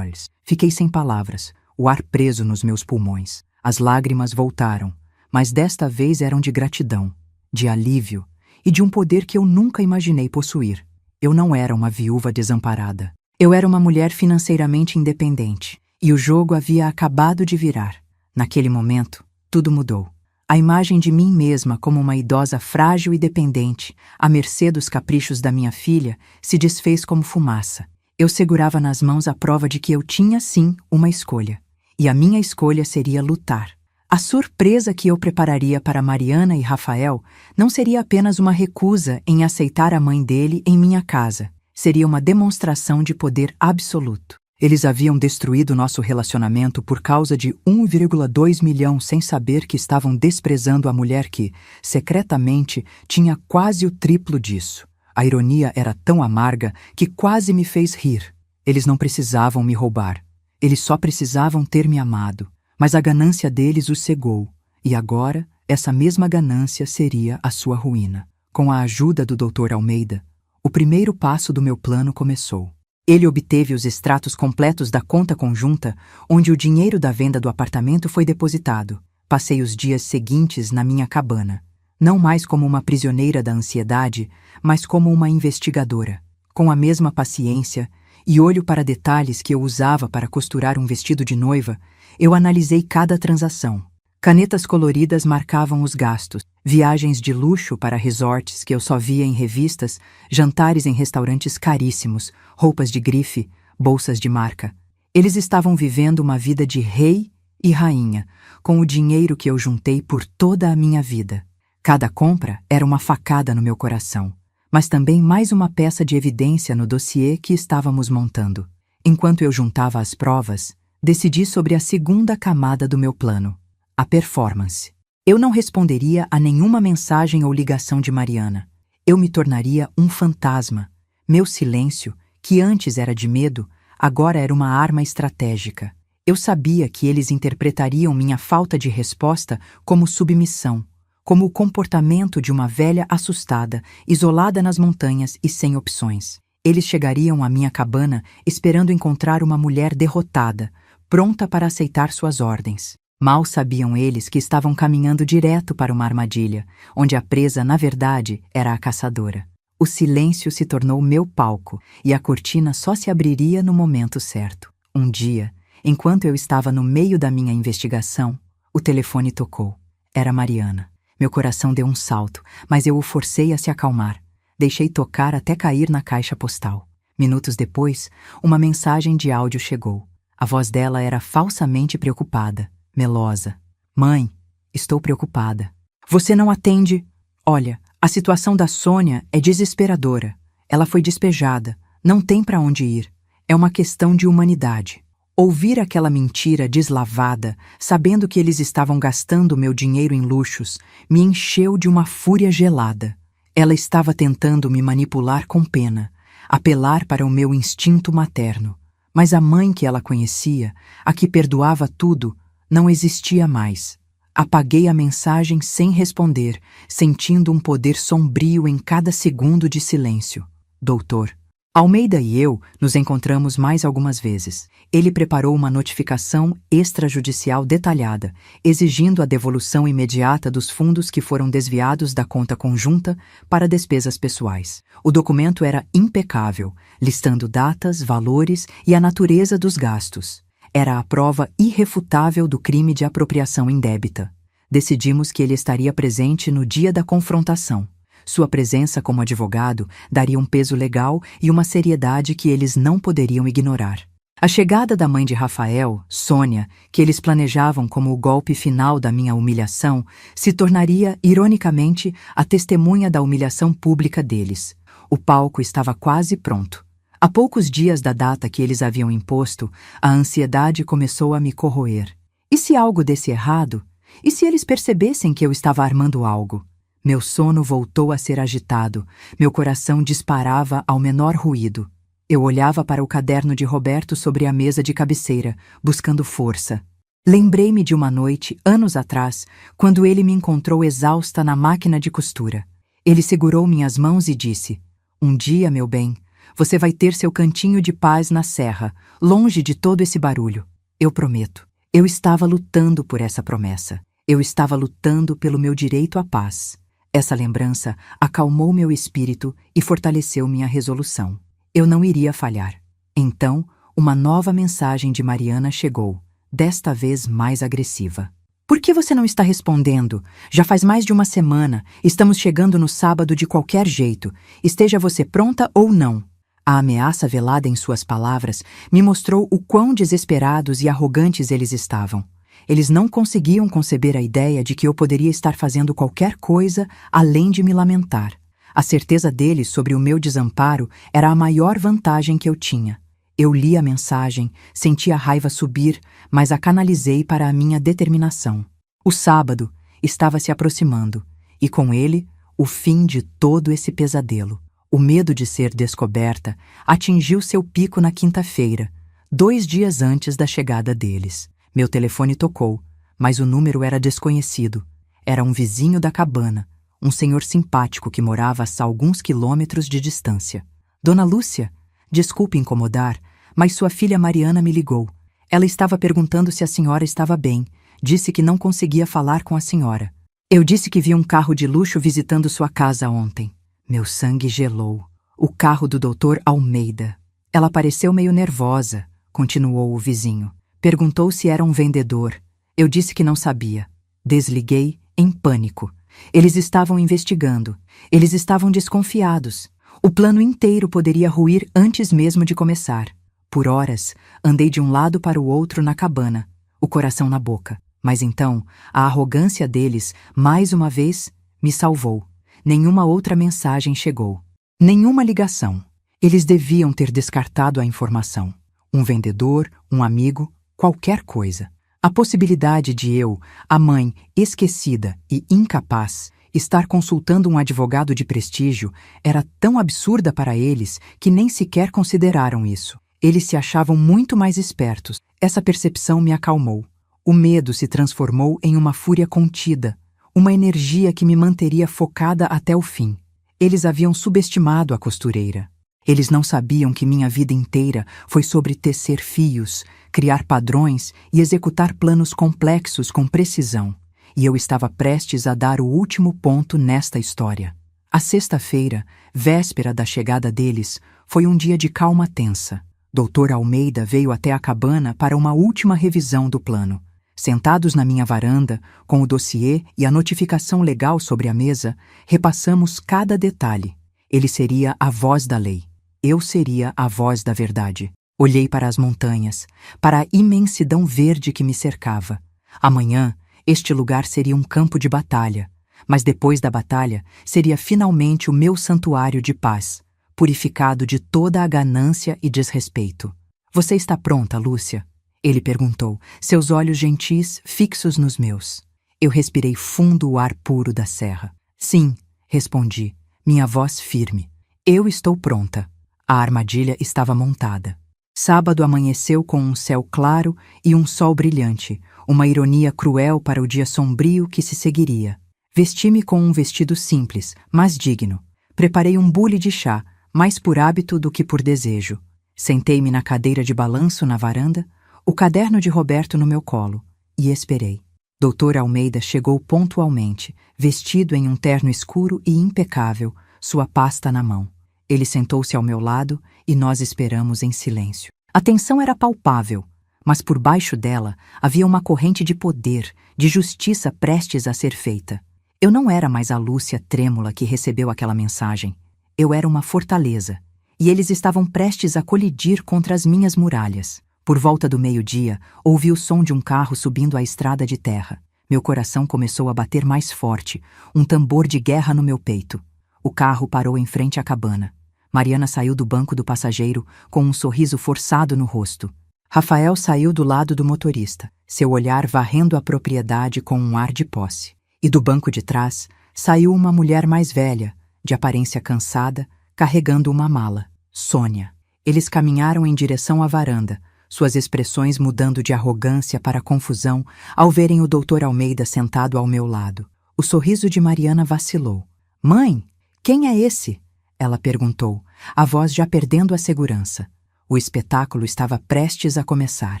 Fiquei sem palavras, o ar preso nos meus pulmões. As lágrimas voltaram, mas desta vez eram de gratidão, de alívio e de um poder que eu nunca imaginei possuir. Eu não era uma viúva desamparada. Eu era uma mulher financeiramente independente, e o jogo havia acabado de virar. Naquele momento, tudo mudou. A imagem de mim mesma como uma idosa frágil e dependente, à mercê dos caprichos da minha filha, se desfez como fumaça. Eu segurava nas mãos a prova de que eu tinha, sim, uma escolha. E a minha escolha seria lutar. A surpresa que eu prepararia para Mariana e Rafael não seria apenas uma recusa em aceitar a mãe dele em minha casa. Seria uma demonstração de poder absoluto. Eles haviam destruído nosso relacionamento por causa de 1,2 milhão sem saber que estavam desprezando a mulher que, secretamente, tinha quase o triplo disso. A ironia era tão amarga que quase me fez rir. Eles não precisavam me roubar. Eles só precisavam ter me amado. Mas a ganância deles os cegou, e agora essa mesma ganância seria a sua ruína. Com a ajuda do Dr. Almeida, o primeiro passo do meu plano começou. Ele obteve os extratos completos da conta conjunta, onde o dinheiro da venda do apartamento foi depositado. Passei os dias seguintes na minha cabana, não mais como uma prisioneira da ansiedade, mas como uma investigadora, com a mesma paciência e olho para detalhes que eu usava para costurar um vestido de noiva. Eu analisei cada transação. Canetas coloridas marcavam os gastos, viagens de luxo para resorts que eu só via em revistas, jantares em restaurantes caríssimos, roupas de grife, bolsas de marca. Eles estavam vivendo uma vida de rei e rainha, com o dinheiro que eu juntei por toda a minha vida. Cada compra era uma facada no meu coração, mas também mais uma peça de evidência no dossiê que estávamos montando. Enquanto eu juntava as provas, decidi sobre a segunda camada do meu plano, a performance. Eu não responderia a nenhuma mensagem ou ligação de Mariana. Eu me tornaria um fantasma. Meu silêncio, que antes era de medo, agora era uma arma estratégica. Eu sabia que eles interpretariam minha falta de resposta como submissão, como o comportamento de uma velha assustada, isolada nas montanhas e sem opções. Eles chegariam à minha cabana esperando encontrar uma mulher derrotada, pronta para aceitar suas ordens. Mal sabiam eles que estavam caminhando direto para uma armadilha, onde a presa, na verdade, era a caçadora. O silêncio se tornou meu palco, e a cortina só se abriria no momento certo. Um dia, enquanto eu estava no meio da minha investigação, o telefone tocou. Era Mariana. Meu coração deu um salto, mas eu o forcei a se acalmar. Deixei tocar até cair na caixa postal. Minutos depois, uma mensagem de áudio chegou. A voz dela era falsamente preocupada, melosa. Mãe, estou preocupada. Você não atende? Olha, a situação da Sônia é desesperadora. Ela foi despejada, não tem para onde ir. É uma questão de humanidade. Ouvir aquela mentira deslavada, sabendo que eles estavam gastando meu dinheiro em luxos, me encheu de uma fúria gelada. Ela estava tentando me manipular com pena, apelar para o meu instinto materno. Mas a mãe que ela conhecia, a que perdoava tudo, não existia mais. Apaguei a mensagem sem responder, sentindo um poder sombrio em cada segundo de silêncio. Doutor. Almeida e eu nos encontramos mais algumas vezes. Ele preparou uma notificação extrajudicial detalhada, exigindo a devolução imediata dos fundos que foram desviados da conta conjunta para despesas pessoais. O documento era impecável, listando datas, valores e a natureza dos gastos. Era a prova irrefutável do crime de apropriação indébita. Decidimos que ele estaria presente no dia da confrontação. Sua presença como advogado daria um peso legal e uma seriedade que eles não poderiam ignorar. A chegada da mãe de Rafael, Sônia, que eles planejavam como o golpe final da minha humilhação, se tornaria, ironicamente, a testemunha da humilhação pública deles. O palco estava quase pronto. Há poucos dias da data que eles haviam imposto, a ansiedade começou a me corroer. E se algo desse errado? E se eles percebessem que eu estava armando algo? Meu sono voltou a ser agitado, meu coração disparava ao menor ruído. Eu olhava para o caderno de Roberto sobre a mesa de cabeceira, buscando força. Lembrei-me de uma noite, anos atrás, quando ele me encontrou exausta na máquina de costura. Ele segurou minhas mãos e disse: "Um dia, meu bem, você vai ter seu cantinho de paz na serra, longe de todo esse barulho. Eu prometo." Eu estava lutando por essa promessa. Eu estava lutando pelo meu direito à paz. Essa lembrança acalmou meu espírito e fortaleceu minha resolução. Eu não iria falhar. Então, uma nova mensagem de Mariana chegou, desta vez mais agressiva. "Por que você não está respondendo? Já faz mais de uma semana. Estamos chegando no sábado de qualquer jeito. Esteja você pronta ou não." A ameaça velada em suas palavras me mostrou o quão desesperados e arrogantes eles estavam. Eles não conseguiam conceber a ideia de que eu poderia estar fazendo qualquer coisa além de me lamentar. A certeza deles sobre o meu desamparo era a maior vantagem que eu tinha. Eu li a mensagem, senti a raiva subir, mas a canalizei para a minha determinação. O sábado estava se aproximando, e com ele, o fim de todo esse pesadelo. O medo de ser descoberta atingiu seu pico na quinta-feira, 2 dias antes da chegada deles. Meu telefone tocou, mas o número era desconhecido. Era um vizinho da cabana, um senhor simpático que morava a alguns quilômetros de distância. "Dona Lúcia, desculpe incomodar, mas sua filha Mariana me ligou. Ela estava perguntando se a senhora estava bem. Disse que não conseguia falar com a senhora. Eu disse que vi um carro de luxo visitando sua casa ontem." Meu sangue gelou. O carro do Dr. Almeida. "Ela pareceu meio nervosa", continuou o vizinho. "Perguntou se era um vendedor. Eu disse que não sabia." Desliguei em pânico. Eles estavam investigando. Eles estavam desconfiados. O plano inteiro poderia ruir antes mesmo de começar. Por horas, andei de um lado para o outro na cabana, o coração na boca. Mas então, a arrogância deles, mais uma vez, me salvou. Nenhuma outra mensagem chegou. Nenhuma ligação. Eles deviam ter descartado a informação. Um vendedor, um amigo, qualquer coisa. A possibilidade de eu, a mãe esquecida e incapaz, estar consultando um advogado de prestígio era tão absurda para eles que nem sequer consideraram isso. Eles se achavam muito mais espertos. Essa percepção me acalmou. O medo se transformou em uma fúria contida, uma energia que me manteria focada até o fim. Eles haviam subestimado a costureira. Eles não sabiam que minha vida inteira foi sobre tecer fios, criar padrões e executar planos complexos com precisão. E eu estava prestes a dar o último ponto nesta história. A sexta-feira, véspera da chegada deles, foi um dia de calma tensa. Dr. Almeida veio até a cabana para uma última revisão do plano. Sentados na minha varanda, com o dossiê e a notificação legal sobre a mesa, repassamos cada detalhe. Ele seria a voz da lei. Eu seria a voz da verdade. Olhei para as montanhas, para a imensidão verde que me cercava. Amanhã, este lugar seria um campo de batalha. mas depois da batalha seria finalmente o meu santuário de paz, purificado de toda a ganância e desrespeito. Você está pronta, Lúcia? Ele perguntou, seus olhos gentis fixos nos meus. Eu respirei fundo o ar puro da serra. Sim, respondi, minha voz firme. Eu estou pronta. A armadilha estava montada. Sábado amanheceu com um céu claro e um sol brilhante, uma ironia cruel para o dia sombrio que se seguiria. Vesti-me com um vestido simples, mas digno. Preparei um bule de chá, mais por hábito do que por desejo. Sentei-me na cadeira de balanço na varanda, o caderno de Roberto no meu colo, e esperei. Dr. Almeida chegou pontualmente, vestido em um terno escuro e impecável, sua pasta na mão. Ele sentou-se ao meu lado e nós esperamos em silêncio. A tensão era palpável, mas por baixo dela havia uma corrente de poder, de justiça prestes a ser feita. Eu não era mais a Lúcia trêmula que recebeu aquela mensagem. Eu era uma fortaleza, e eles estavam prestes a colidir contra as minhas muralhas. Por volta do meio-dia, ouvi o som de um carro subindo a estrada de terra. Meu coração começou a bater mais forte, um tambor de guerra no meu peito. O carro parou em frente à cabana. Mariana saiu do banco do passageiro com um sorriso forçado no rosto. Rafael saiu do lado do motorista, seu olhar varrendo a propriedade com um ar de posse. E do banco de trás, saiu uma mulher mais velha, de aparência cansada, carregando uma mala. Sônia. Eles caminharam em direção à varanda, suas expressões mudando de arrogância para confusão ao verem o Dr. Almeida sentado ao meu lado. O sorriso de Mariana vacilou. Mãe, quem é esse? Ela perguntou, a voz já perdendo a segurança. O espetáculo estava prestes a começar.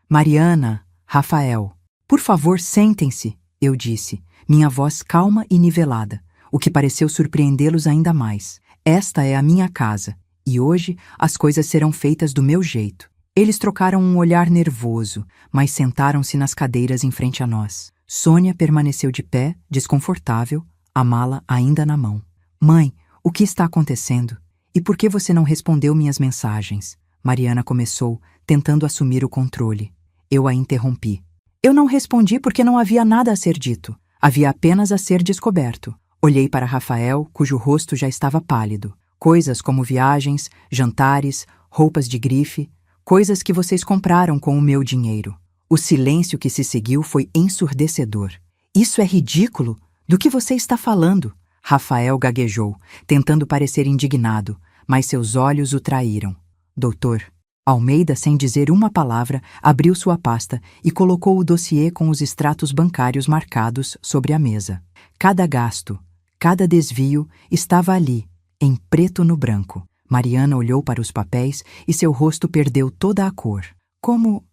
Mariana, Rafael. Por favor, sentem-se, eu disse, minha voz calma e nivelada, o que pareceu surpreendê-los ainda mais. Esta é a minha casa, e hoje as coisas serão feitas do meu jeito. Eles trocaram um olhar nervoso, mas sentaram-se nas cadeiras em frente a nós. Sônia permaneceu de pé, desconfortável, a mala ainda na mão. Mãe, o que está acontecendo? E por que você não respondeu minhas mensagens? Mariana começou, tentando assumir o controle. Eu a interrompi. Eu não respondi porque não havia nada a ser dito. Havia apenas a ser descoberto. Olhei para Rafael, cujo rosto já estava pálido. Coisas como viagens, jantares, roupas de grife, coisas que vocês compraram com o meu dinheiro. O silêncio que se seguiu foi ensurdecedor. Isso é ridículo! Do que você está falando? Rafael gaguejou, tentando parecer indignado, mas seus olhos o traíram. Doutor. Almeida, sem dizer uma palavra, abriu sua pasta e colocou o dossiê com os extratos bancários marcados sobre a mesa. Cada gasto, cada desvio estava ali, em preto no branco. Mariana olhou para os papéis e seu rosto perdeu toda a cor. Como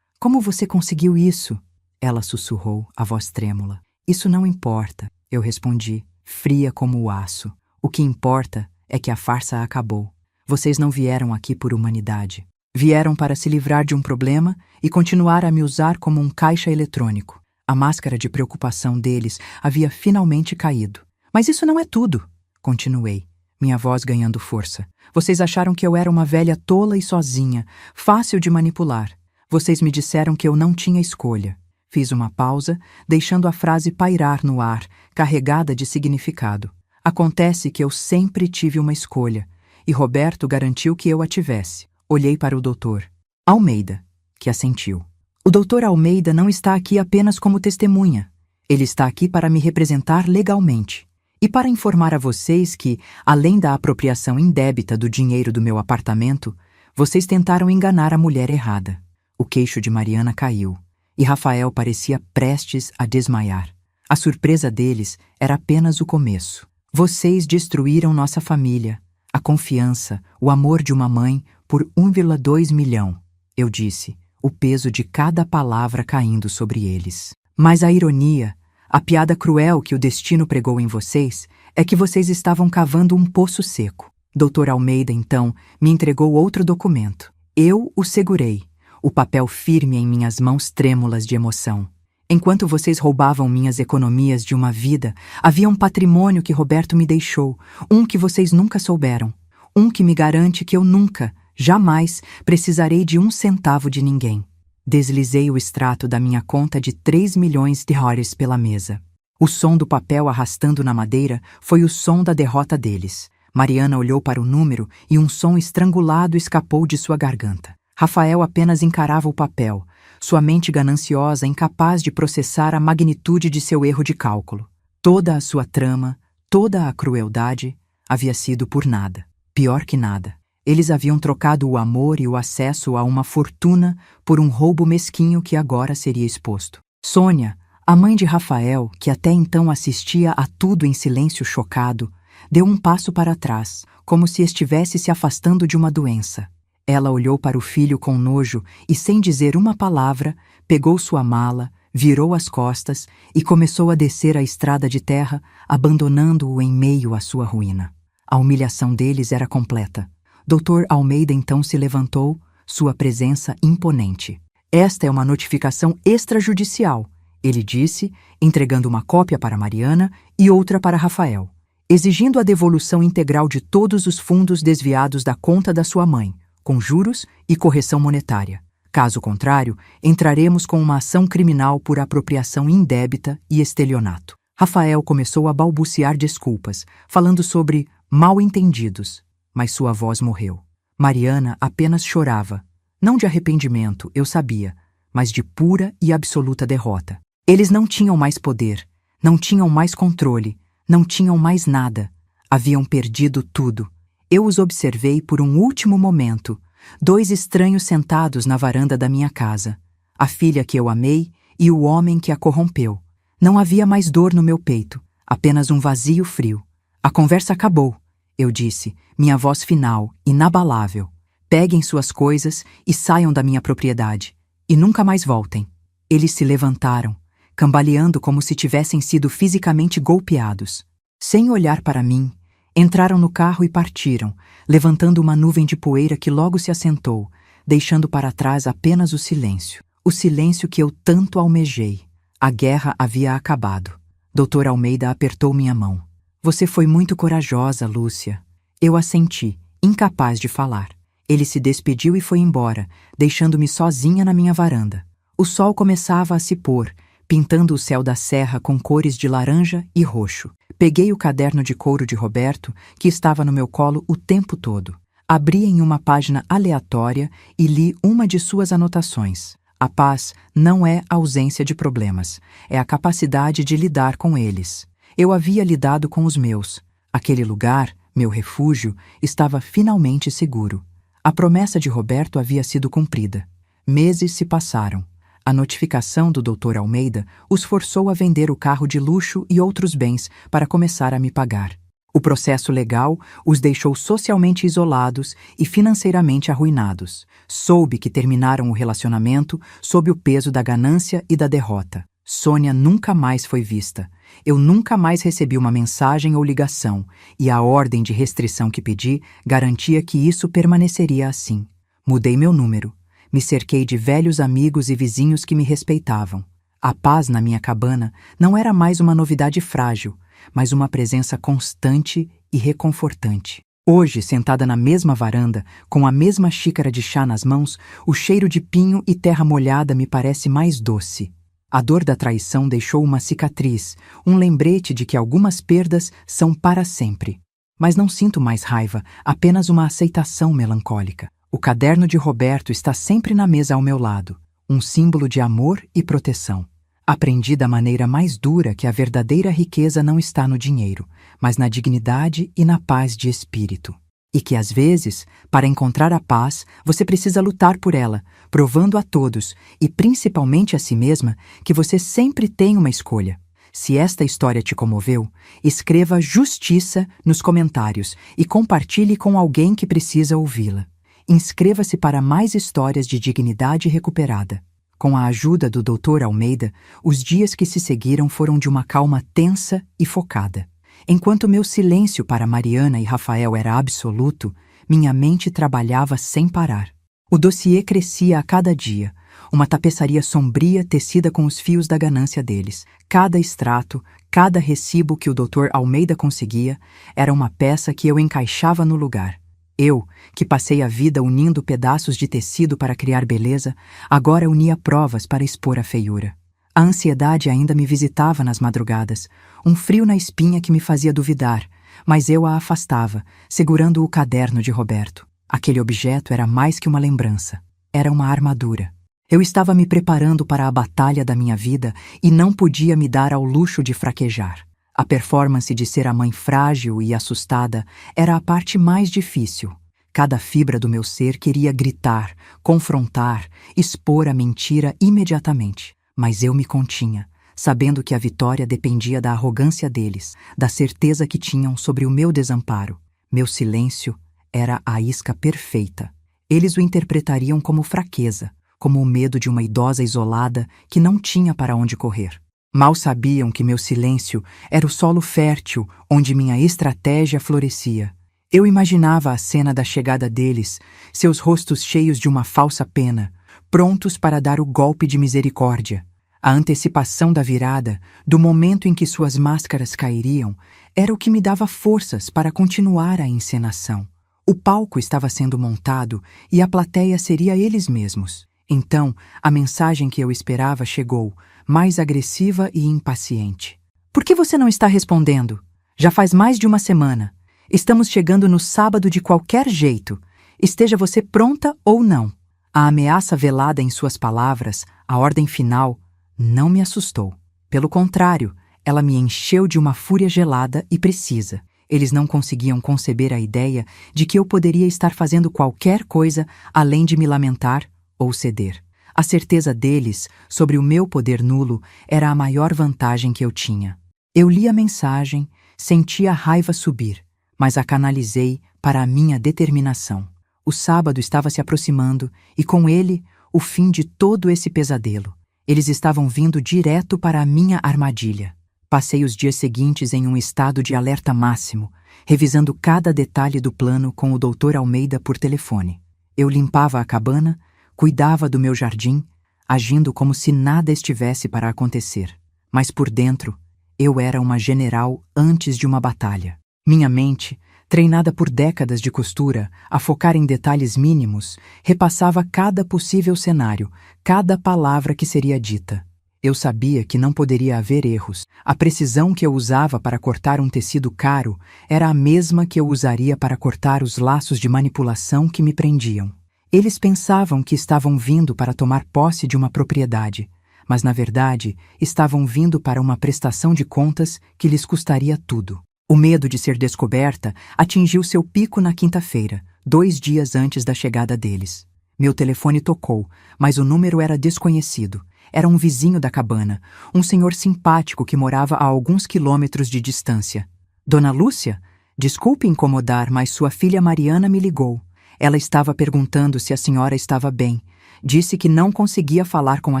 você conseguiu isso? Ela sussurrou, a voz trêmula. Isso não importa, eu respondi, fria como o aço. O que importa é que a farsa acabou. Vocês não vieram aqui por humanidade. Vieram para se livrar de um problema e continuar a me usar como um caixa eletrônico. A máscara de preocupação deles havia finalmente caído. Mas isso não é tudo, continuei, minha voz ganhando força. Vocês acharam que eu era uma velha tola e sozinha, fácil de manipular. Vocês me disseram que eu não tinha escolha. Fiz uma pausa, deixando a frase pairar no ar, carregada de significado. Acontece que eu sempre tive uma escolha, e Roberto garantiu que eu a tivesse. Olhei para o doutor Almeida, que assentiu. O doutor Almeida não está aqui apenas como testemunha. Ele está aqui para me representar legalmente. E para informar a vocês que, além da apropriação indébita do dinheiro do meu apartamento, vocês tentaram enganar a mulher errada. O queixo de Mariana caiu, e Rafael parecia prestes a desmaiar. A surpresa deles era apenas o começo. Vocês destruíram nossa família, a confiança, o amor de uma mãe por 1,2 milhão, eu disse, o peso de cada palavra caindo sobre eles. Mas a ironia, a piada cruel que o destino pregou em vocês, é que vocês estavam cavando um poço seco. Dr. Almeida, então, me entregou outro documento. Eu o segurei, o papel firme em minhas mãos trêmulas de emoção. Enquanto vocês roubavam minhas economias de uma vida, havia um patrimônio que Roberto me deixou, um que vocês nunca souberam, um que me garante que eu nunca, jamais, precisarei de um centavo de ninguém. Deslizei o extrato da minha conta de 3 milhões de dólares pela mesa. O som do papel arrastando na madeira foi o som da derrota deles. Mariana olhou para o número e um som estrangulado escapou de sua garganta. Rafael apenas encarava o papel, sua mente gananciosa incapaz de processar a magnitude de seu erro de cálculo. Toda a sua trama, toda a crueldade, havia sido por nada. Pior que nada. Eles haviam trocado o amor e o acesso a uma fortuna por um roubo mesquinho que agora seria exposto. Sônia, a mãe de Rafael, que até então assistia a tudo em silêncio chocado, deu um passo para trás, como se estivesse se afastando de uma doença. Ela olhou para o filho com nojo e, sem dizer uma palavra, pegou sua mala, virou as costas e começou a descer a estrada de terra, abandonando-o em meio à sua ruína. A humilhação deles era completa. Dr. Almeida então se levantou, sua presença imponente. Esta é uma notificação extrajudicial, ele disse, entregando uma cópia para Mariana e outra para Rafael, exigindo a devolução integral de todos os fundos desviados da conta da sua mãe, com juros e correção monetária. Caso contrário, entraremos com uma ação criminal por apropriação indébita e estelionato. Rafael começou a balbuciar desculpas, falando sobre mal-entendidos, mas sua voz morreu. Mariana apenas chorava, não de arrependimento, eu sabia, mas de pura e absoluta derrota. Eles não tinham mais poder, não tinham mais controle, não tinham mais nada. Haviam perdido tudo. Eu os observei por um último momento, dois estranhos sentados na varanda da minha casa, a filha que eu amei e o homem que a corrompeu. Não havia mais dor no meu peito, apenas um vazio frio. A conversa acabou, eu disse, minha voz final, inabalável. Peguem suas coisas e saiam da minha propriedade, e nunca mais voltem. Eles se levantaram, cambaleando como se tivessem sido fisicamente golpeados. Sem olhar para mim, entraram no carro e partiram, levantando uma nuvem de poeira que logo se assentou, deixando para trás apenas o silêncio que eu tanto almejei. A guerra havia acabado. Dr. Almeida apertou minha mão. Você foi muito corajosa, Lúcia. Eu assenti, incapaz de falar. Ele se despediu e foi embora, deixando-me sozinha na minha varanda. O sol começava a se pôr, pintando o céu da serra com cores de laranja e roxo. Peguei o caderno de couro de Roberto, que estava no meu colo o tempo todo. Abri em uma página aleatória e li uma de suas anotações. A paz não é a ausência de problemas, é a capacidade de lidar com eles. Eu havia lidado com os meus. Aquele lugar, meu refúgio, estava finalmente seguro. A promessa de Roberto havia sido cumprida. Meses se passaram. A notificação do Dr. Almeida os forçou a vender o carro de luxo e outros bens para começar a me pagar. O processo legal os deixou socialmente isolados e financeiramente arruinados. Soube que terminaram o relacionamento sob o peso da ganância e da derrota. Sônia nunca mais foi vista. Eu nunca mais recebi uma mensagem ou ligação, e a ordem de restrição que pedi garantia que isso permaneceria assim. Mudei meu número. Me cerquei de velhos amigos e vizinhos que me respeitavam. A paz na minha cabana não era mais uma novidade frágil, mas uma presença constante e reconfortante. Hoje, sentada na mesma varanda, com a mesma xícara de chá nas mãos, o cheiro de pinho e terra molhada me parece mais doce. A dor da traição deixou uma cicatriz, um lembrete de que algumas perdas são para sempre. Mas não sinto mais raiva, apenas uma aceitação melancólica. O caderno de Roberto está sempre na mesa ao meu lado, um símbolo de amor e proteção. Aprendi da maneira mais dura que a verdadeira riqueza não está no dinheiro, mas na dignidade e na paz de espírito. E que, às vezes, para encontrar a paz, você precisa lutar por ela, provando a todos, e principalmente a si mesma, que você sempre tem uma escolha. Se esta história te comoveu, escreva justiça nos comentários e compartilhe com alguém que precisa ouvi-la. Inscreva-se para mais histórias de dignidade recuperada. Com a ajuda do Dr. Almeida, os dias que se seguiram foram de uma calma tensa e focada. Enquanto meu silêncio para Mariana e Rafael era absoluto, minha mente trabalhava sem parar. O dossiê crescia a cada dia, uma tapeçaria sombria tecida com os fios da ganância deles. Cada extrato, cada recibo que o Dr. Almeida conseguia, era uma peça que eu encaixava no lugar. Eu, que passei a vida unindo pedaços de tecido para criar beleza, agora unia provas para expor a feiura. A ansiedade ainda me visitava nas madrugadas, um frio na espinha que me fazia duvidar, mas eu a afastava, segurando o caderno de Roberto. Aquele objeto era mais que uma lembrança, era uma armadura. Eu estava me preparando para a batalha da minha vida e não podia me dar ao luxo de fraquejar. A performance de ser a mãe frágil e assustada era a parte mais difícil. Cada fibra do meu ser queria gritar, confrontar, expor a mentira imediatamente. Mas eu me continha, sabendo que a vitória dependia da arrogância deles, da certeza que tinham sobre o meu desamparo. Meu silêncio era a isca perfeita. Eles o interpretariam como fraqueza, como o medo de uma idosa isolada que não tinha para onde correr. Mal sabiam que meu silêncio era o solo fértil onde minha estratégia florescia. Eu imaginava a cena da chegada deles, seus rostos cheios de uma falsa pena, prontos para dar o golpe de misericórdia. A antecipação da virada, do momento em que suas máscaras cairiam, era o que me dava forças para continuar a encenação. O palco estava sendo montado e a plateia seria eles mesmos. Então, a mensagem que eu esperava chegou, mais agressiva e impaciente. Por que você não está respondendo? Já faz mais de uma semana. Estamos chegando no sábado de qualquer jeito. Esteja você pronta ou não. A ameaça velada em suas palavras, a ordem final, não me assustou. Pelo contrário, ela me encheu de uma fúria gelada e precisa. Eles não conseguiam conceber a ideia de que eu poderia estar fazendo qualquer coisa além de me lamentar ou ceder. A certeza deles sobre o meu poder nulo era a maior vantagem que eu tinha. Eu li a mensagem, senti a raiva subir, mas a canalizei para a minha determinação. O sábado estava se aproximando e, com ele, o fim de todo esse pesadelo. Eles estavam vindo direto para a minha armadilha. Passei os dias seguintes em um estado de alerta máximo, revisando cada detalhe do plano com o Dr. Almeida por telefone. Eu limpava a cabana, cuidava do meu jardim, agindo como se nada estivesse para acontecer. Mas por dentro, eu era uma general antes de uma batalha. Minha mente, treinada por décadas de costura a focar em detalhes mínimos, repassava cada possível cenário, cada palavra que seria dita. Eu sabia que não poderia haver erros. A precisão que eu usava para cortar um tecido caro era a mesma que eu usaria para cortar os laços de manipulação que me prendiam. Eles pensavam que estavam vindo para tomar posse de uma propriedade, mas na verdade estavam vindo para uma prestação de contas que lhes custaria tudo. O medo de ser descoberta atingiu seu pico na quinta-feira, 2 dias antes da chegada deles. Meu telefone tocou, mas o número era desconhecido. Era um vizinho da cabana, um senhor simpático que morava a alguns quilômetros de distância. Dona Lúcia? Desculpe incomodar, mas sua filha Mariana me ligou. Ela estava perguntando se a senhora estava bem. Disse que não conseguia falar com a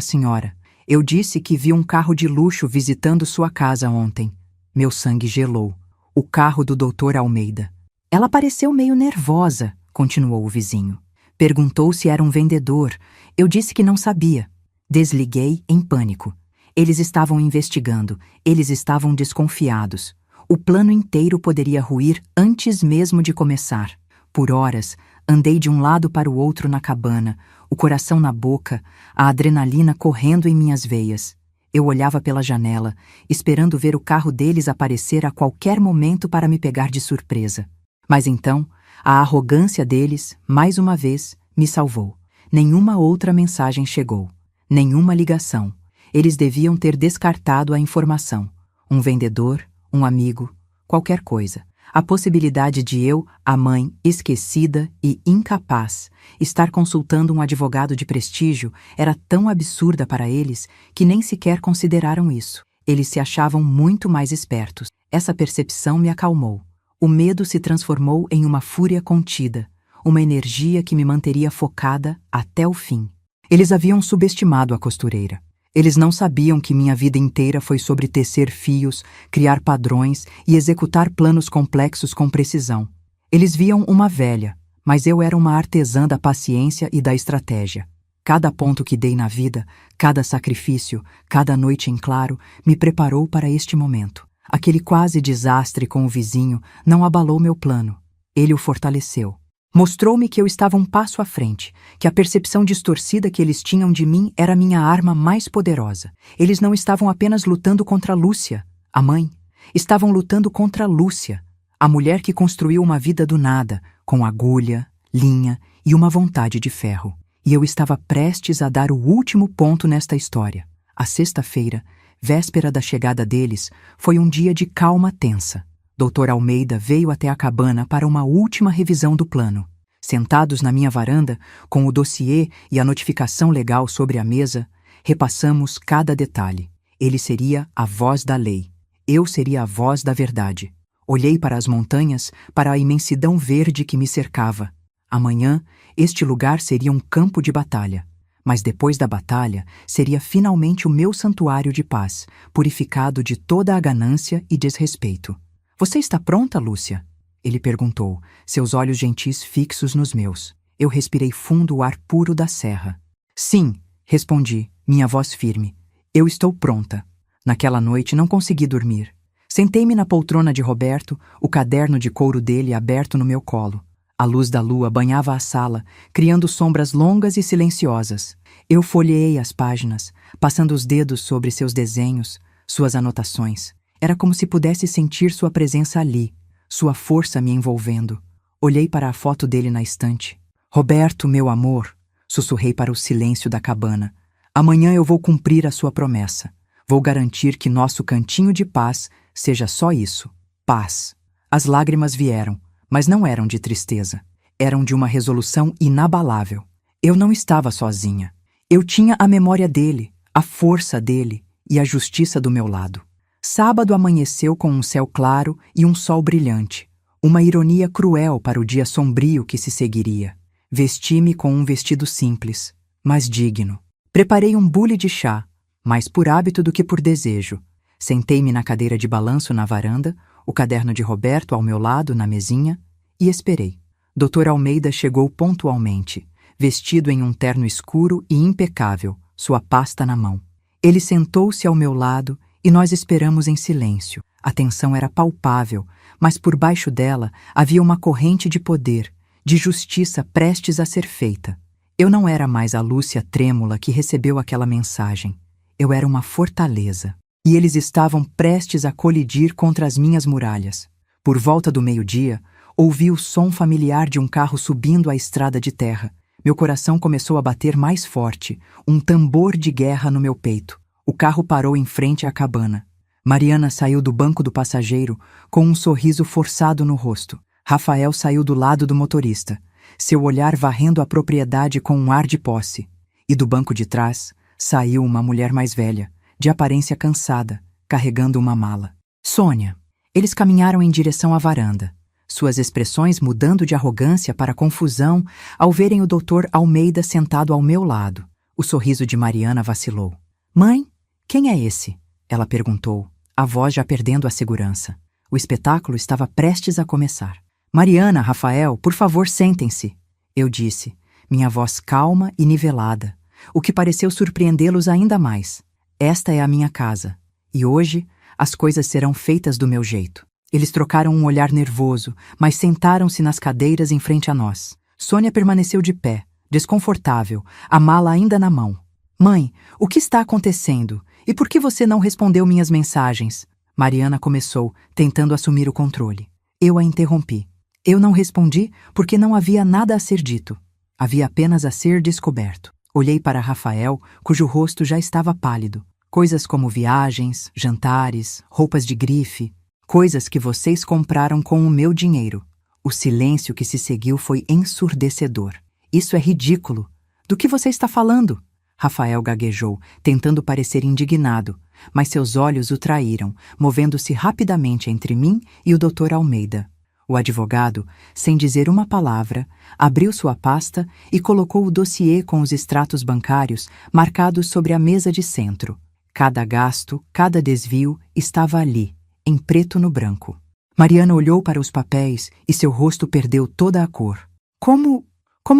senhora. Eu disse que vi um carro de luxo visitando sua casa ontem. Meu sangue gelou. O carro do Dr. Almeida. Ela pareceu meio nervosa, continuou o vizinho. Perguntou se era um vendedor. Eu disse que não sabia. Desliguei em pânico. Eles estavam investigando. Eles estavam desconfiados. O plano inteiro poderia ruir antes mesmo de começar. Por horas, andei de um lado para o outro na cabana, o coração na boca, a adrenalina correndo em minhas veias. Eu olhava pela janela, esperando ver o carro deles aparecer a qualquer momento para me pegar de surpresa. Mas então, a arrogância deles, mais uma vez, me salvou. Nenhuma outra mensagem chegou. Nenhuma ligação. Eles deviam ter descartado a informação. Um vendedor, um amigo, qualquer coisa. A possibilidade de eu, a mãe, esquecida e incapaz, estar consultando um advogado de prestígio era tão absurda para eles que nem sequer consideraram isso. Eles se achavam muito mais espertos. Essa percepção me acalmou. O medo se transformou em uma fúria contida, uma energia que me manteria focada até o fim. Eles haviam subestimado a costureira. Eles não sabiam que minha vida inteira foi sobre tecer fios, criar padrões e executar planos complexos com precisão. Eles viam uma velha, mas eu era uma artesã da paciência e da estratégia. Cada ponto que dei na vida, cada sacrifício, cada noite em claro, me preparou para este momento. Aquele quase desastre com o vizinho não abalou meu plano. Ele o fortaleceu. Mostrou-me que eu estava um passo à frente, que a percepção distorcida que eles tinham de mim era minha arma mais poderosa. Eles não estavam apenas lutando contra Lúcia, a mãe. Estavam lutando contra Lúcia, a mulher que construiu uma vida do nada, com agulha, linha e uma vontade de ferro. E eu estava prestes a dar o último ponto nesta história. A sexta-feira, véspera da chegada deles, foi um dia de calma tensa. Dr. Almeida veio até a cabana para uma última revisão do plano. Sentados na minha varanda, com o dossiê e a notificação legal sobre a mesa, repassamos cada detalhe. Ele seria a voz da lei. Eu seria a voz da verdade. Olhei para as montanhas, para a imensidão verde que me cercava. Amanhã, este lugar seria um campo de batalha. Mas depois da batalha, seria finalmente o meu santuário de paz, purificado de toda a ganância e desrespeito. Você está pronta, Lúcia? Ele perguntou, seus olhos gentis fixos nos meus. Eu respirei fundo o ar puro da serra. Sim, respondi, minha voz firme. Eu estou pronta. Naquela noite não consegui dormir. Sentei-me na poltrona de Roberto, o caderno de couro dele aberto no meu colo. A luz da lua banhava a sala, criando sombras longas e silenciosas. Eu folheei as páginas, passando os dedos sobre seus desenhos, suas anotações. Era como se pudesse sentir sua presença ali, sua força me envolvendo. Olhei para a foto dele na estante. Roberto, meu amor, sussurrei para o silêncio da cabana. Amanhã eu vou cumprir a sua promessa. Vou garantir que nosso cantinho de paz seja só isso, paz. As lágrimas vieram, mas não eram de tristeza. Eram de uma resolução inabalável. Eu não estava sozinha. Eu tinha a memória dele, a força dele e a justiça do meu lado. Sábado amanheceu com um céu claro e um sol brilhante. Uma ironia cruel para o dia sombrio que se seguiria. Vesti-me com um vestido simples, mas digno. Preparei um bule de chá, mais por hábito do que por desejo. Sentei-me na cadeira de balanço na varanda, o caderno de Roberto ao meu lado na mesinha, e esperei. Dr. Almeida chegou pontualmente, vestido em um terno escuro e impecável, sua pasta na mão. Ele sentou-se ao meu lado e nós esperamos em silêncio. A tensão era palpável, mas por baixo dela havia uma corrente de poder, de justiça prestes a ser feita. Eu não era mais a Lúcia trêmula que recebeu aquela mensagem. Eu era uma fortaleza. E eles estavam prestes a colidir contra as minhas muralhas. Por volta do meio-dia, ouvi o som familiar de um carro subindo a estrada de terra. Meu coração começou a bater mais forte, um tambor de guerra no meu peito. O carro parou em frente à cabana. Mariana saiu do banco do passageiro com um sorriso forçado no rosto. Rafael saiu do lado do motorista, seu olhar varrendo a propriedade com um ar de posse. E do banco de trás saiu uma mulher mais velha, de aparência cansada, carregando uma mala. Sônia. Eles caminharam em direção à varanda, suas expressões mudando de arrogância para confusão ao verem o Dr. Almeida sentado ao meu lado. O sorriso de Mariana vacilou. Mãe? Quem é esse? Ela perguntou, a voz já perdendo a segurança. O espetáculo estava prestes a começar. Mariana, Rafael, por favor, sentem-se. Eu disse, minha voz calma e nivelada, o que pareceu surpreendê-los ainda mais. Esta é a minha casa, e hoje as coisas serão feitas do meu jeito. Eles trocaram um olhar nervoso, mas sentaram-se nas cadeiras em frente a nós. Sônia permaneceu de pé, desconfortável, a mala ainda na mão. Mãe, o que está acontecendo? E por que você não respondeu minhas mensagens? Mariana começou, tentando assumir o controle. Eu a interrompi. Eu não respondi porque não havia nada a ser dito. Havia apenas a ser descoberto. Olhei para Rafael, cujo rosto já estava pálido. Coisas como viagens, jantares, roupas de grife, coisas que vocês compraram com o meu dinheiro. O silêncio que se seguiu foi ensurdecedor. Isso é ridículo. Do que você está falando? Rafael gaguejou, tentando parecer indignado, mas seus olhos o traíram, movendo-se rapidamente entre mim e o Dr. Almeida. O advogado, sem dizer uma palavra, abriu sua pasta e colocou o dossiê com os extratos bancários marcados sobre a mesa de centro. Cada gasto, cada desvio estava ali, em preto no branco. Mariana olhou para os papéis e seu rosto perdeu toda a cor. Como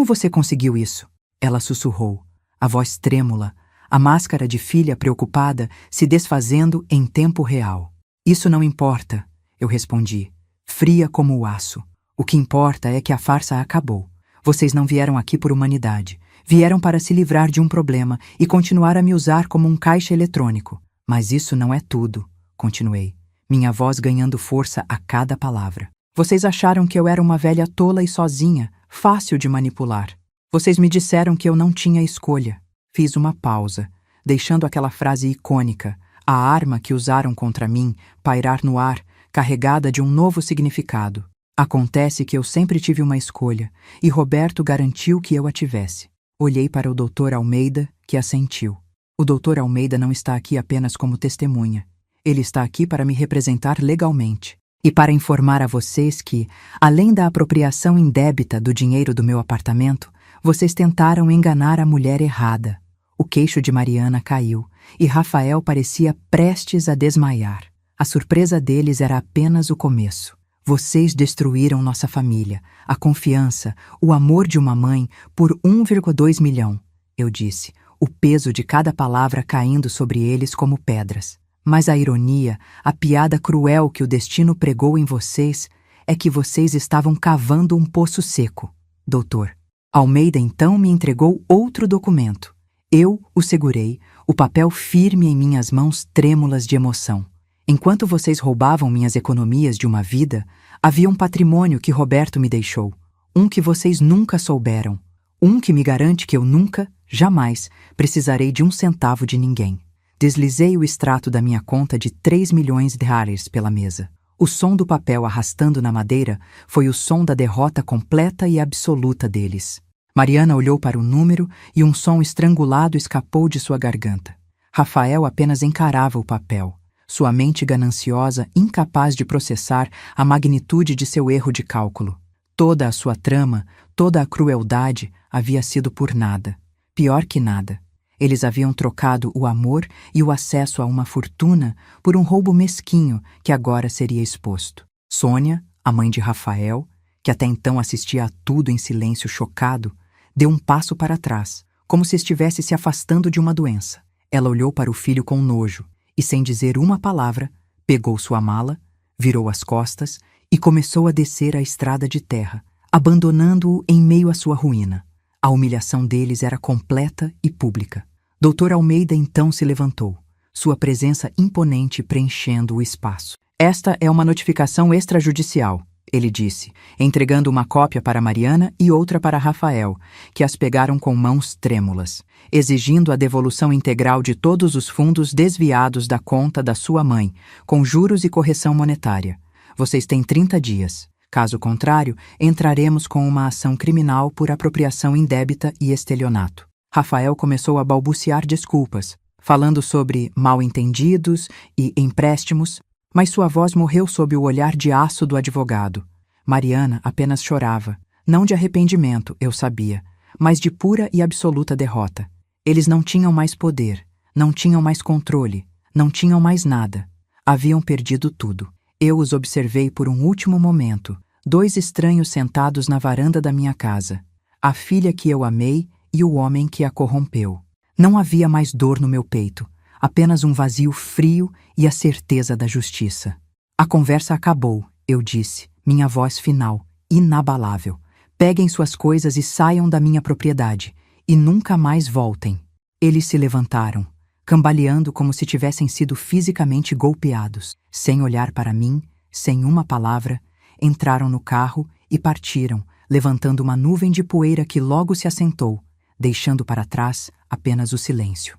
você conseguiu isso? Ela sussurrou, a voz trêmula, a máscara de filha preocupada se desfazendo em tempo real. Isso não importa, eu respondi, fria como o aço. O que importa é que a farsa acabou. Vocês não vieram aqui por humanidade. Vieram para se livrar de um problema e continuar a me usar como um caixa eletrônico. Mas isso não é tudo, continuei, minha voz ganhando força a cada palavra. Vocês acharam que eu era uma velha tola e sozinha, fácil de manipular. Vocês me disseram que eu não tinha escolha. Fiz uma pausa, deixando aquela frase icônica, a arma que usaram contra mim, pairar no ar, carregada de um novo significado. Acontece que eu sempre tive uma escolha, e Roberto garantiu que eu a tivesse. Olhei para o Dr. Almeida, que assentiu. O Dr. Almeida não está aqui apenas como testemunha. Ele está aqui para me representar legalmente. E para informar a vocês que, além da apropriação indébita do dinheiro do meu apartamento, vocês tentaram enganar a mulher errada. O queixo de Mariana caiu, e Rafael parecia prestes a desmaiar. A surpresa deles era apenas o começo. Vocês destruíram nossa família, a confiança, o amor de uma mãe por 1,2 milhão, eu disse, o peso de cada palavra caindo sobre eles como pedras. Mas a ironia, a piada cruel que o destino pregou em vocês é que vocês estavam cavando um poço seco. Doutor, Almeida então me entregou outro documento. Eu o segurei, o papel firme em minhas mãos trêmulas de emoção. Enquanto vocês roubavam minhas economias de uma vida, havia um patrimônio que Roberto me deixou, um que vocês nunca souberam, um que me garante que eu nunca, jamais, precisarei de um centavo de ninguém. Deslizei o extrato da minha conta de 3 milhões de reais pela mesa. O som do papel arrastando na madeira foi o som da derrota completa e absoluta deles. Mariana olhou para o número e um som estrangulado escapou de sua garganta. Rafael apenas encarava o papel, sua mente gananciosa incapaz de processar a magnitude de seu erro de cálculo. Toda a sua trama, toda a crueldade havia sido por nada. Pior que nada. Eles haviam trocado o amor e o acesso a uma fortuna por um roubo mesquinho que agora seria exposto. Sônia, a mãe de Rafael, que até então assistia a tudo em silêncio chocado, deu um passo para trás, como se estivesse se afastando de uma doença. Ela olhou para o filho com nojo e, sem dizer uma palavra, pegou sua mala, virou as costas e começou a descer a estrada de terra, abandonando-o em meio à sua ruína. A humilhação deles era completa e pública. Dr. Almeida então se levantou, sua presença imponente preenchendo o espaço. Esta é uma notificação extrajudicial, ele disse, entregando uma cópia para Mariana e outra para Rafael, que as pegaram com mãos trêmulas, exigindo a devolução integral de todos os fundos desviados da conta da sua mãe, com juros e correção monetária. Vocês têm 30 dias. Caso contrário, entraremos com uma ação criminal por apropriação indébita e estelionato. Rafael começou a balbuciar desculpas, falando sobre mal-entendidos e empréstimos, mas sua voz morreu sob o olhar de aço do advogado. Mariana apenas chorava, não de arrependimento, eu sabia, mas de pura e absoluta derrota. Eles não tinham mais poder, não tinham mais controle, não tinham mais nada. Haviam perdido tudo. Eu os observei por um último momento, 2 estranhos sentados na varanda da minha casa, a filha que eu amei e o homem que a corrompeu. Não havia mais dor no meu peito, apenas um vazio frio e a certeza da justiça. A conversa acabou, eu disse, minha voz final, inabalável. Peguem suas coisas e saiam da minha propriedade, e nunca mais voltem. Eles se levantaram, cambaleando como se tivessem sido fisicamente golpeados. Sem olhar para mim, sem uma palavra, entraram no carro e partiram, levantando uma nuvem de poeira que logo se assentou, deixando para trás apenas o silêncio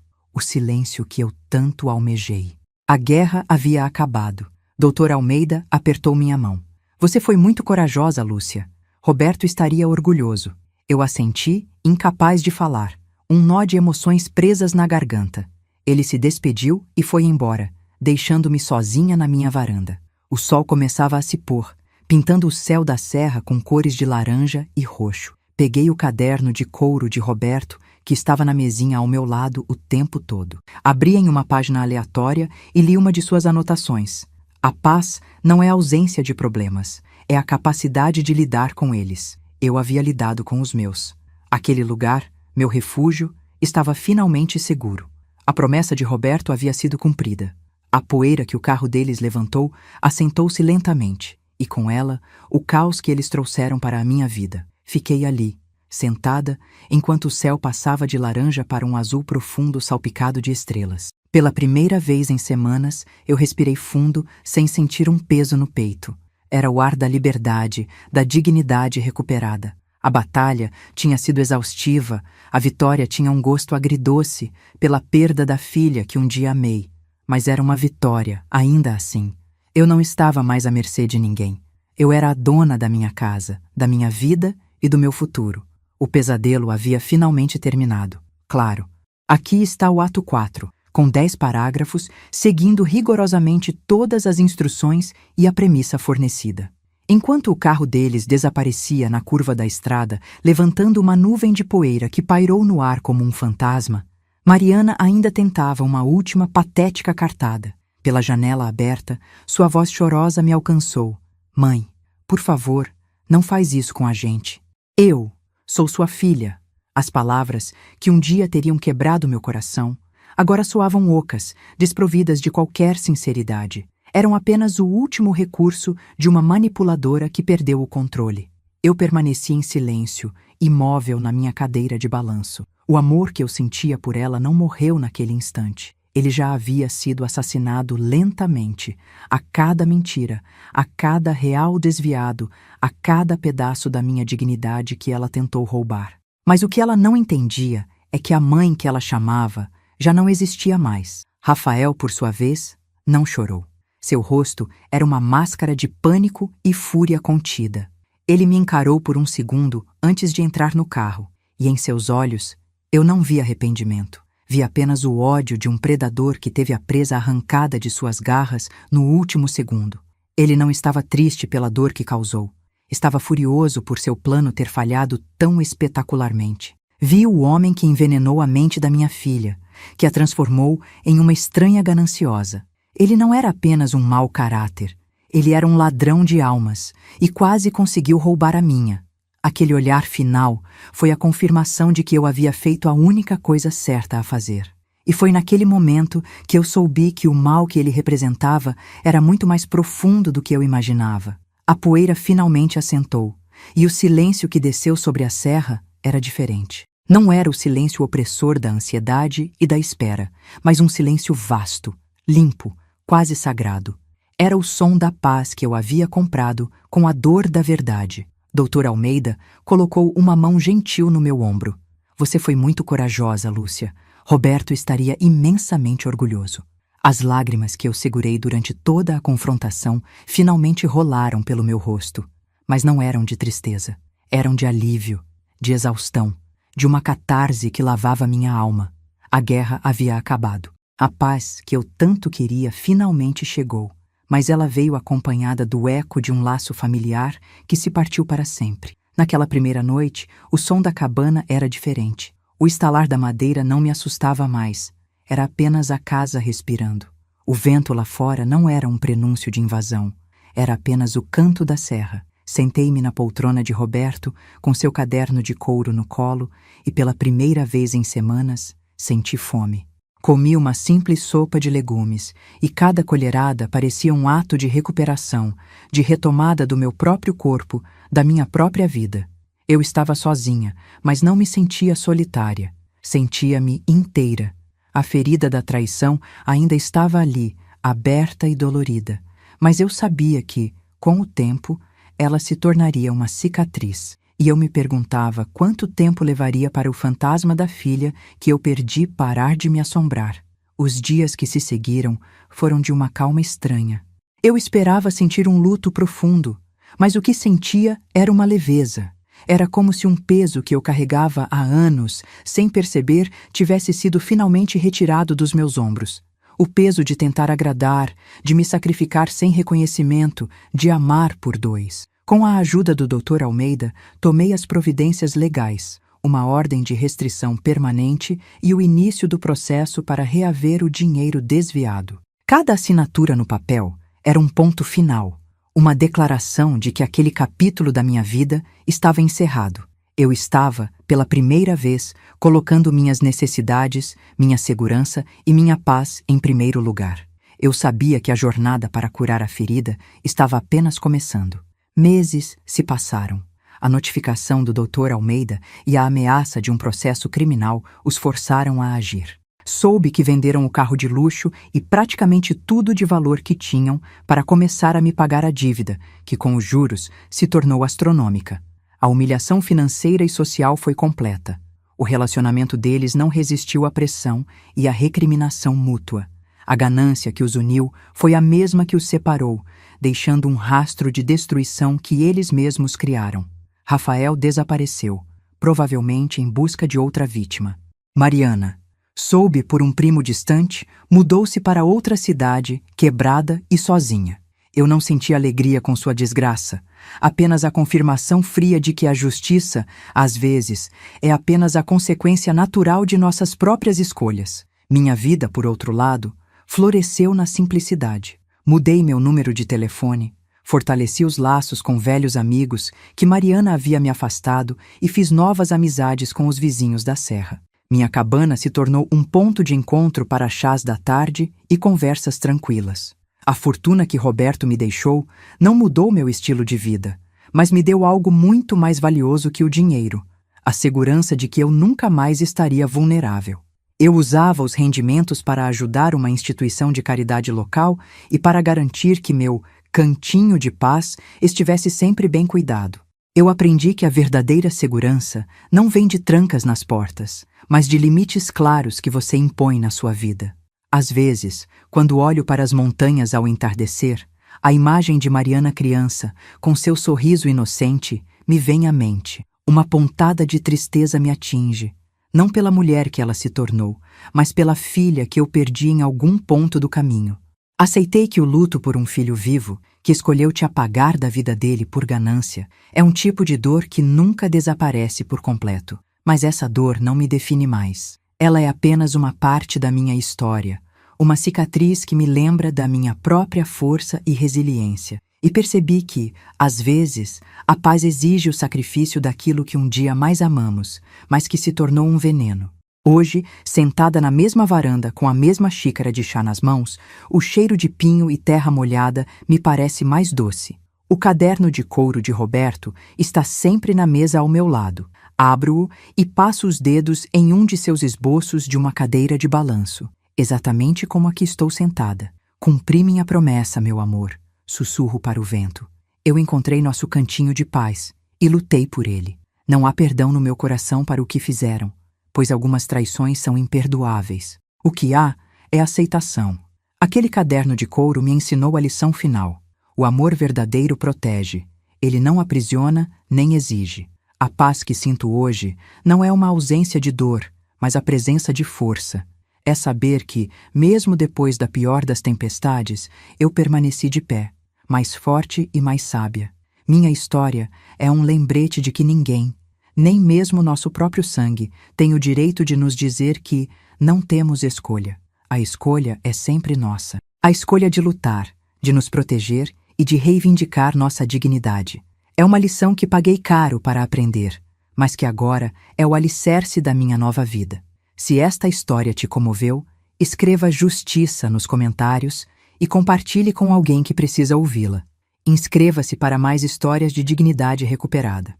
que eu tanto almejei. A guerra havia acabado. Dr. Almeida apertou minha mão. Você foi muito corajosa, Lúcia. Roberto estaria orgulhoso. Eu assenti, incapaz de falar, um nó de emoções presas na garganta. Ele se despediu e foi embora, deixando-me sozinha na minha varanda. O sol começava a se pôr, pintando o céu da serra com cores de laranja e roxo. Peguei o caderno de couro de Roberto, que estava na mesinha ao meu lado o tempo todo. Abri em uma página aleatória e li uma de suas anotações. A paz não é a ausência de problemas, é a capacidade de lidar com eles. Eu havia lidado com os meus. Aquele lugar, meu refúgio, estava finalmente seguro. A promessa de Roberto havia sido cumprida. A poeira que o carro deles levantou assentou-se lentamente, e com ela, o caos que eles trouxeram para a minha vida. Fiquei ali, sentada, enquanto o céu passava de laranja para um azul profundo salpicado de estrelas. Pela primeira vez em semanas, eu respirei fundo, sem sentir um peso no peito. Era o ar da liberdade, da dignidade recuperada. A batalha tinha sido exaustiva, a vitória tinha um gosto agridoce pela perda da filha que um dia amei. Mas era uma vitória, ainda assim. Eu não estava mais à mercê de ninguém. Eu era a dona da minha casa, da minha vida e do meu futuro. O pesadelo havia finalmente terminado. Claro. Aqui está o ato 4, com 10 parágrafos, seguindo rigorosamente todas as instruções e a premissa fornecida. Enquanto o carro deles desaparecia na curva da estrada, levantando uma nuvem de poeira que pairou no ar como um fantasma, Mariana ainda tentava uma última patética cartada. Pela janela aberta, sua voz chorosa me alcançou. Mãe, por favor, não faz isso com a gente. Eu sou sua filha. As palavras, que um dia teriam quebrado meu coração, agora soavam ocas, desprovidas de qualquer sinceridade. Eram apenas o último recurso de uma manipuladora que perdeu o controle. Eu permaneci em silêncio, imóvel na minha cadeira de balanço. O amor que eu sentia por ela não morreu naquele instante. Ele já havia sido assassinado lentamente, a cada mentira, a cada real desviado, a cada pedaço da minha dignidade que ela tentou roubar. Mas o que ela não entendia é que a mãe que ela chamava já não existia mais. Rafael, por sua vez, não chorou. Seu rosto era uma máscara de pânico e fúria contida. Ele me encarou por um segundo antes de entrar no carro, e em seus olhos eu não vi arrependimento. Vi apenas o ódio de um predador que teve a presa arrancada de suas garras no último segundo. Ele não estava triste pela dor que causou. Estava furioso por seu plano ter falhado tão espetacularmente. Vi o homem que envenenou a mente da minha filha, que a transformou em uma estranha gananciosa. Ele não era apenas um mau caráter. Ele era um ladrão de almas e quase conseguiu roubar a minha. Aquele olhar final foi a confirmação de que eu havia feito a única coisa certa a fazer. E foi naquele momento que eu soube que o mal que ele representava era muito mais profundo do que eu imaginava. A poeira finalmente assentou, e o silêncio que desceu sobre a serra era diferente. Não era o silêncio opressor da ansiedade e da espera, mas um silêncio vasto, limpo, quase sagrado. Era o som da paz que eu havia comprado com a dor da verdade. Dr. Almeida colocou uma mão gentil no meu ombro. Você foi muito corajosa, Lúcia. Roberto estaria imensamente orgulhoso. As lágrimas que eu segurei durante toda a confrontação finalmente rolaram pelo meu rosto. Mas não eram de tristeza. Eram de alívio, de exaustão, de uma catarse que lavava minha alma. A guerra havia acabado. A paz que eu tanto queria finalmente chegou. Mas ela veio acompanhada do eco de um laço familiar que se partiu para sempre. Naquela primeira noite, o som da cabana era diferente. O estalar da madeira não me assustava mais. Era apenas a casa respirando. O vento lá fora não era um prenúncio de invasão. Era apenas o canto da serra. Sentei-me na poltrona de Roberto, com seu caderno de couro no colo, e pela primeira vez em semanas, senti fome. Comi uma simples sopa de legumes, e cada colherada parecia um ato de recuperação, de retomada do meu próprio corpo, da minha própria vida. Eu estava sozinha, mas não me sentia solitária. Sentia-me inteira. A ferida da traição ainda estava ali, aberta e dolorida, mas eu sabia que, com o tempo, ela se tornaria uma cicatriz. E eu me perguntava quanto tempo levaria para o fantasma da filha que eu perdi parar de me assombrar. Os dias que se seguiram foram de uma calma estranha. Eu esperava sentir um luto profundo, mas o que sentia era uma leveza. Era como se um peso que eu carregava há anos, sem perceber, tivesse sido finalmente retirado dos meus ombros. O peso de tentar agradar, de me sacrificar sem reconhecimento, de amar por dois. Com a ajuda do Dr. Almeida, tomei as providências legais, uma ordem de restrição permanente e o início do processo para reaver o dinheiro desviado. Cada assinatura no papel era um ponto final, uma declaração de que aquele capítulo da minha vida estava encerrado. Eu estava, pela primeira vez, colocando minhas necessidades, minha segurança e minha paz em primeiro lugar. Eu sabia que a jornada para curar a ferida estava apenas começando. Meses se passaram. A notificação do Dr. Almeida e a ameaça de um processo criminal os forçaram a agir. Soube que venderam o carro de luxo e praticamente tudo de valor que tinham para começar a me pagar a dívida, que com os juros se tornou astronômica. A humilhação financeira e social foi completa. O relacionamento deles não resistiu à pressão e à recriminação mútua. A ganância que os uniu foi a mesma que os separou, deixando um rastro de destruição que eles mesmos criaram. Rafael desapareceu, provavelmente em busca de outra vítima. Mariana, soube por um primo distante, mudou-se para outra cidade, quebrada e sozinha. Eu não senti alegria com sua desgraça, apenas a confirmação fria de que a justiça, às vezes, é apenas a consequência natural de nossas próprias escolhas. Minha vida, por outro lado, floresceu na simplicidade. Mudei meu número de telefone, fortaleci os laços com velhos amigos que Mariana havia me afastado e fiz novas amizades com os vizinhos da serra. Minha cabana se tornou um ponto de encontro para chás da tarde e conversas tranquilas. A fortuna que Roberto me deixou não mudou meu estilo de vida, mas me deu algo muito mais valioso que o dinheiro, a segurança de que eu nunca mais estaria vulnerável. Eu usava os rendimentos para ajudar uma instituição de caridade local e para garantir que meu cantinho de paz estivesse sempre bem cuidado. Eu aprendi que a verdadeira segurança não vem de trancas nas portas, mas de limites claros que você impõe na sua vida. Às vezes, quando olho para as montanhas ao entardecer, a imagem de Mariana criança, com seu sorriso inocente, me vem à mente. Uma pontada de tristeza me atinge, não pela mulher que ela se tornou, mas pela filha que eu perdi em algum ponto do caminho. Aceitei que o luto por um filho vivo, que escolheu te apagar da vida dele por ganância, é um tipo de dor que nunca desaparece por completo. Mas essa dor não me define mais. Ela é apenas uma parte da minha história, uma cicatriz que me lembra da minha própria força e resiliência. E percebi que, às vezes, a paz exige o sacrifício daquilo que um dia mais amamos, mas que se tornou um veneno. Hoje, sentada na mesma varanda com a mesma xícara de chá nas mãos, o cheiro de pinho e terra molhada me parece mais doce. O caderno de couro de Roberto está sempre na mesa ao meu lado. Abro-o e passo os dedos em um de seus esboços de uma cadeira de balanço, exatamente como a que estou sentada. Cumpri minha promessa, meu amor, sussurro para o vento. Eu encontrei nosso cantinho de paz e lutei por ele. Não há perdão no meu coração para o que fizeram, pois algumas traições são imperdoáveis. O que há é aceitação. Aquele caderno de couro me ensinou a lição final. O amor verdadeiro protege. Ele não aprisiona nem exige. A paz que sinto hoje não é uma ausência de dor, mas a presença de força. É saber que, mesmo depois da pior das tempestades, eu permaneci de pé, mais forte e mais sábia. Minha história é um lembrete de que ninguém, nem mesmo nosso próprio sangue, tem o direito de nos dizer que não temos escolha. A escolha é sempre nossa. A escolha de lutar, de nos proteger e de reivindicar nossa dignidade. É uma lição que paguei caro para aprender, mas que agora é o alicerce da minha nova vida. Se esta história te comoveu, escreva justiça nos comentários e compartilhe com alguém que precisa ouvi-la. Inscreva-se para mais histórias de dignidade recuperada.